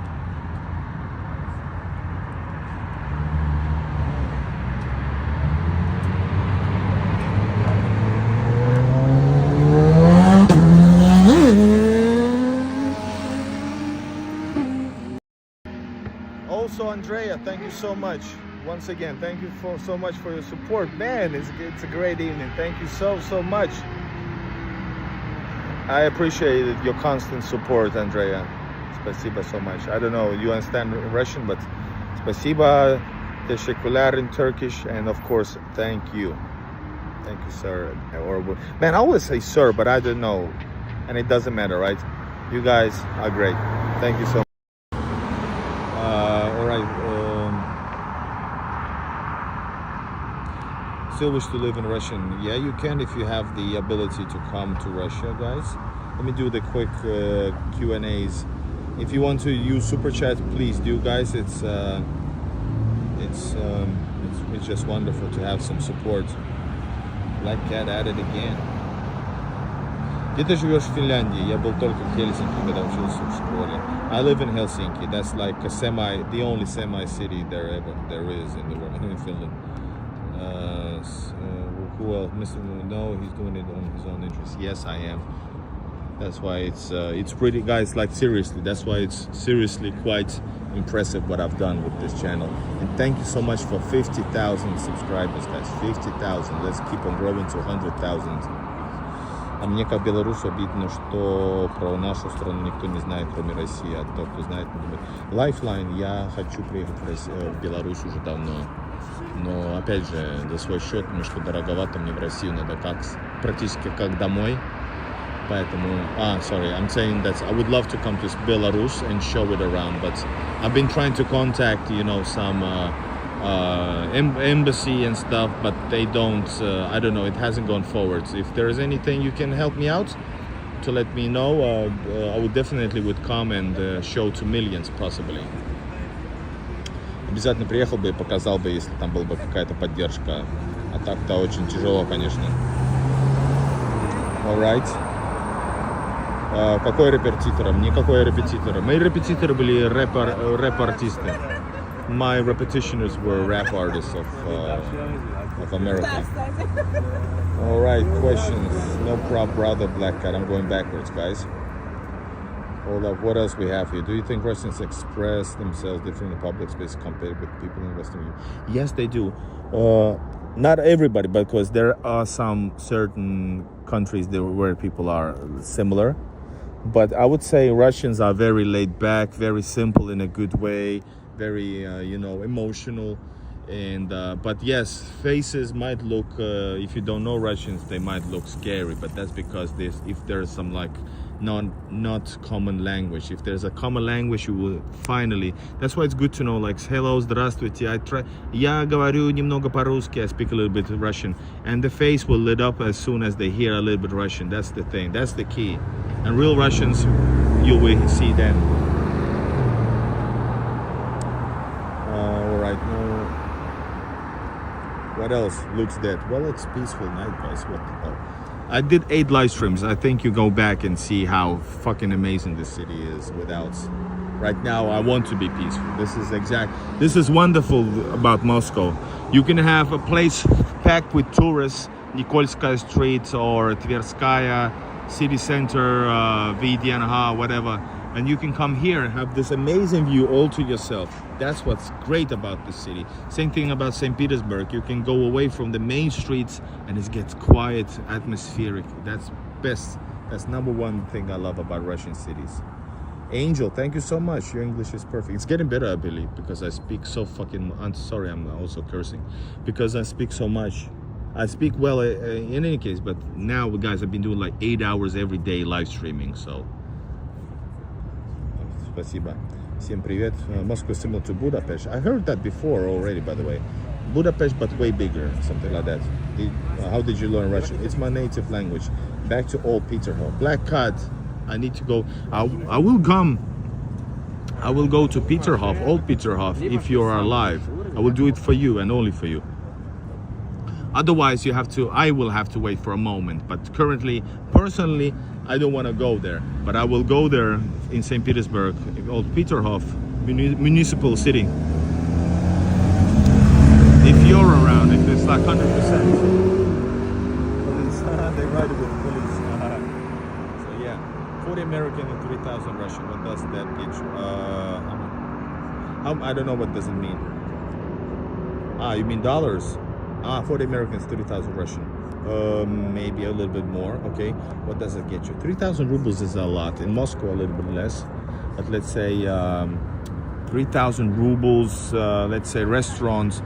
Also, Andrea, thank you so much. Once again, thank you so much for your support. Man, it's a great evening. Thank you so much. I appreciate your constant support, Andrea. Спасибо so much. I don't know, you understand Russian, but спасибо, teşekkürler in Turkish, and of course, thank you. Thank you, sir. Man, I always say sir, but I don't know. And it doesn't matter, right? You guys are great. Thank you so much. Still wish to live in Russian. Yeah, you can if you have the ability to come to Russia, guys. Let me do the quick Q&As. If you want to use super chat, please do, guys. It's just wonderful to have some support. Black Cat at it again. Где ты живешь в Финляндии? Я был только в Хельсинки, когда учился в школе. I live in Helsinki. That's like the only semi-city there is in the world, in Finland. Who else? Mr. No, he's doing it on his own interest. Yes, I am. That's why it's pretty, guys, like seriously, that's why it's seriously quite impressive what I've done with this channel. And thank you so much for 50,000 subscribers, guys. 50,000. Let's keep on growing to 100,000. А мне как белорусу обидно, что про нашу страну никто не знает, кроме России. А тот, кто знает, не думает. Lifeline, я хочу приехать в Беларусь уже давно. Но опять же, за свой счет, потому что дороговато мне в Россию надо практически как домой. Поэтому, sorry, I'm saying that I would love to come to Belarus and show it around, but I've been trying to contact, some embassy and stuff, but they don't, I don't know, it hasn't gone forward. So if there is anything you can help me out to let me know, I would definitely come and show to millions possibly. Обязательно приехал бы и показал бы, если там была бы какая-то поддержка. А так-то очень тяжело, конечно. Alright. Какой репетитор? Никакой репетитора. Мои репетиторы были рэп-артисты. My repetitioners were rap artists of America. Alright, questions. No problem, brother Black Cat. I'm going backwards, guys. Hold up, what else we have here? Do you think Russians express themselves differently in public space compared with people in Western Europe? Yes, they do. Not everybody, because there are some certain countries where people are similar. But I would say Russians are very laid back, very simple in a good way, very, emotional. And but yes, faces might look, if you don't know Russians, they might look scary. But that's because if there's some like not common language. If there's a common language, you will finally. That's why it's good to know, like, hello, здравствуйте. Я говорю немного по-русски. I speak a little bit Russian, and the face will lit up as soon as they hear a little bit Russian. That's the thing. That's the key. And real Russians, you will see them. All right. No. What else looks dead? Well, it's peaceful night, guys. What the hell? I did 8 live streams. I think you go back and see how fucking amazing this city is without Right now, I want to be peaceful. This is wonderful about Moscow. You can have a place packed with tourists, Nikolskaya Street or Tverskaya, city center, VDNH, whatever. And you can come here and have this amazing view all to yourself. That's what's great about the city. Same thing about St. Petersburg. You can go away from the main streets and it gets quiet, atmospheric. That's best. That's number one thing I love about Russian cities. Angel, thank you so much. Your English is perfect. It's getting better, I believe, because I speak so fucking... I'm sorry, I'm also cursing. Because I speak so much. I speak well in any case, but now, guys, I've been doing like 8 hours every day live streaming, so... Спасибо. Всем привет. Moscow is similar to Budapest. I heard that before already, by the way. Budapest, but way bigger, something like that. How did you learn Russian? It's my native language. Back to old Peterhof. Black Cat. I need to go. I will come. I will go to Peterhof, old Peterhof, if you are alive. I will do it for you and only for you. Otherwise, I will have to wait for a moment. But currently, personally, I don't want to go there. But I will go there in St. Petersburg, old Peterhof, municipal city. If you're around, if it's like 100%. They ride it with police. So yeah, 40 American and 3,000 Russian. What does that get you? I don't know what does it mean. You mean dollars? 40 Americans, 30,000 Russian. Maybe a little bit more. Okay, what does it get you? 3,000 rubles is a lot. In Moscow, a little bit less. But let's say 3,000 rubles. Let's say restaurant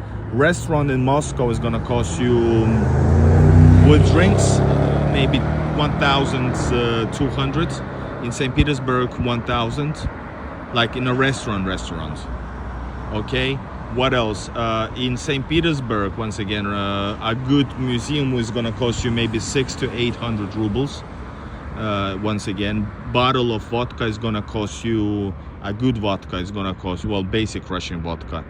in Moscow is gonna cost you with drinks maybe 1,200. In St. Petersburg, 1,000. Like in a restaurant. Okay. What else? In St. Petersburg, once again, a good museum is gonna cost you maybe 600 to 800 rubles. Once again, bottle of vodka is gonna cost you, a good vodka is gonna cost you, well, basic Russian vodka,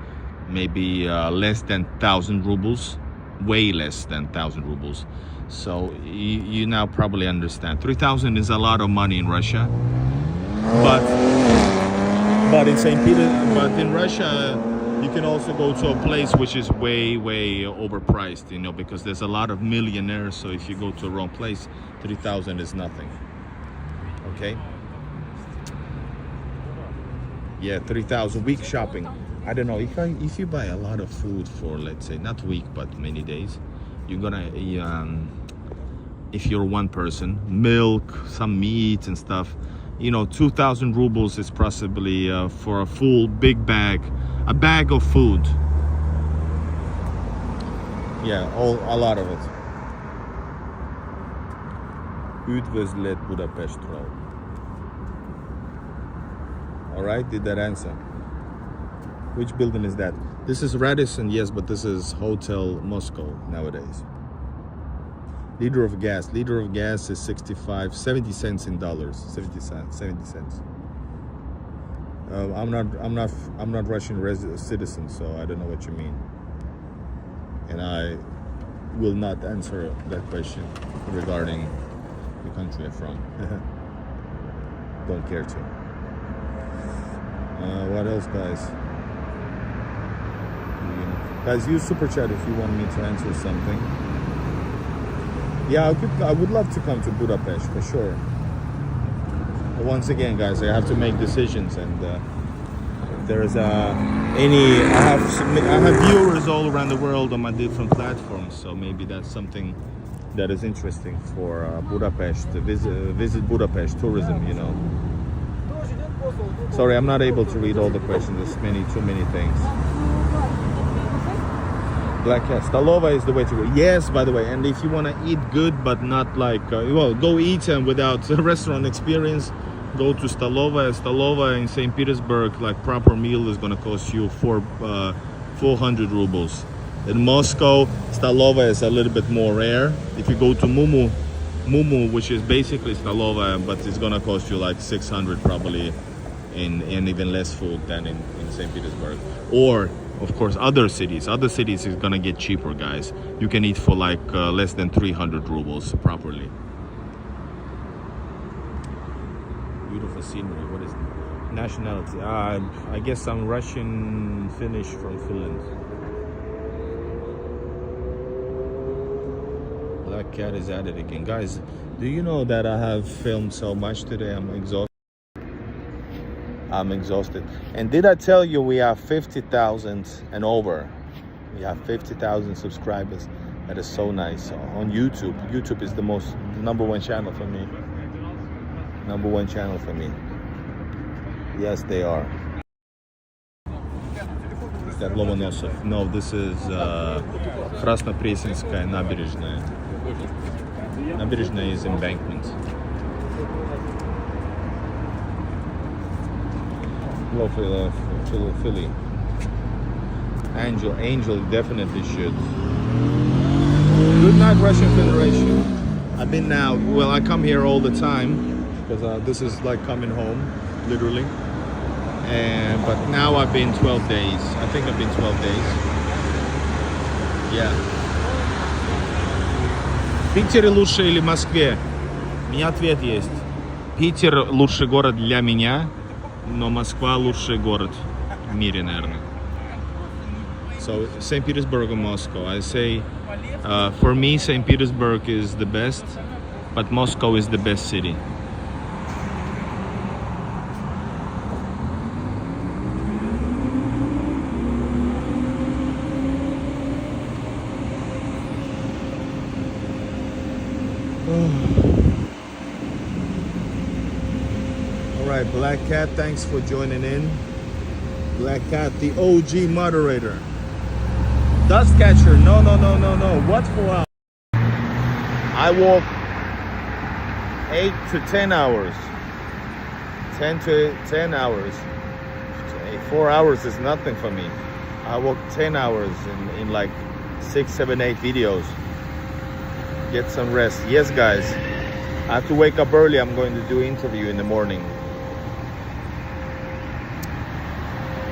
maybe less than 1,000 rubles, way less than 1,000 rubles. So you now probably understand. 3,000 is a lot of money in Russia, but in in Russia, you can also go to a place which is way overpriced, you know, because there's a lot of millionaires. So if you go to a wrong place, 3,000 is nothing. Okay. Yeah, 3,000 week shopping. I don't know, if you buy a lot of food for, let's say, not week but many days, you're gonna if you're one person, milk, some meat and stuff, you know, 2,000 rubles is possibly for a full big bag, a bag of food. Yeah, a lot of it. Üdvözlet Budapestről. All right, did that answer? Which building is that? This is Radisson, yes, but this is Hotel Moscow nowadays. Liter of gas is 70 cents in dollars. 70 cents. I'm not Russian citizen, so I don't know what you mean, and I will not answer that question regarding the country I'm from. Don't care to. What else, guys? Guys, use super chat if you want me to answer something. Yeah, I would love to come to Budapest for sure. But once again, guys, I have to make decisions, and if there is I have viewers all around the world on my different platforms, so maybe that's something that is interesting for Budapest, to visit Budapest tourism, you know. Sorry, I'm not able to read all the questions. There's too many things. Black Cat. Stolova is the way to go. Yes, by the way, and if you want to eat good but not like, go eat and without a restaurant experience, go to Stolova. Stolova in St. Petersburg, like proper meal is going to cost you 400 rubles. In Moscow, Stolova is a little bit more rare. If you go to Mumu, which is basically Stolova, but it's going to cost you like 600 probably, and even less food than in St. Petersburg. Or of course, other cities is gonna get cheaper, guys. You can eat for like less than 300 rubles properly. Beautiful scenery. What is Nationality. I guess I'm Russian, Finnish from Finland. Black Cat is at it again. Guys, do you know that I have filmed so much today? I'm exhausted. And did I tell you we have 50,000 and over? We have 50,000 subscribers. That is so nice. On YouTube. YouTube is the number one channel for me. Number one channel for me. Yes, they are. Is that Lomonosov? No, this is Krasnopresinskaya набережная. Набережная is Embankment. Hello, Philly. Angel definitely should. Good night, Russian Federation. I've been now, well, I come here all the time because this is like coming home, literally. But now I've been 12 days. I think I've been 12 days. Yeah. Питер лучше или Москве? У меня ответ есть. Питер лучший город для меня, но Москва лучший город в мире, наверное. So St. Petersburg or Moscow? I say, for me, St. Petersburg is the best, but Moscow is the best city. All right, Black Cat, thanks for joining in. Black Cat, the OG moderator. Dust catcher, no. What for hours? I walk 8 to 10 hours. 10 to 10 hours. 4 hours is nothing for me. I walk 10 hours in like 6, 7, 8 videos. Get some rest. Yes, guys. I have to wake up early. I'm going to do interview in the morning.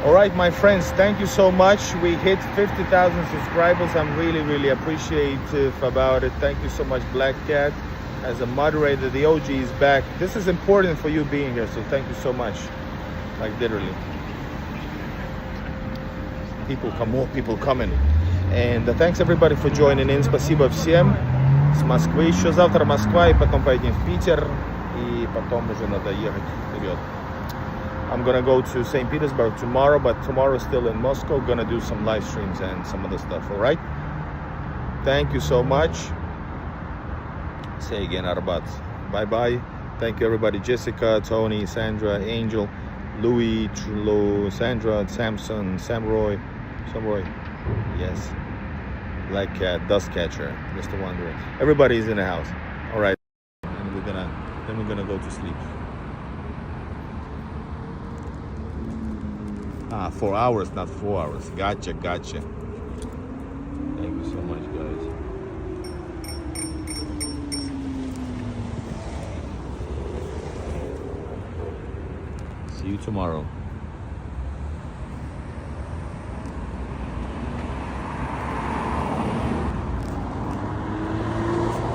All right, my friends, thank you so much. We hit 50,000 subscribers. I'm really appreciative about it. Thank you so much, Black Cat. As a moderator, the OG is back. This is important for you being here, so thank you so much. Like literally. More people coming. And thanks everybody for joining in. Спасибо всем. С Москвы. Еще завтра Москва, и потом поедем в Питер, и потом уже надо ехать вперед. I'm gonna go to St. Petersburg tomorrow, but tomorrow still in Moscow. Gonna do some live streams and some other stuff. All right. Thank you so much. Say again, Arbat. Bye bye. Thank you everybody. Jessica, Tony, Sandra, Angel, Louis, Trulo, Sandra, Samson, Samroy. Yes. Black Cat, Dust Catcher, Mr. Wanderer. Everybody's in the house. All right. And we're gonna go to sleep. 4 hours, not 4 hours. Gotcha. Thank you so much, guys. See you tomorrow.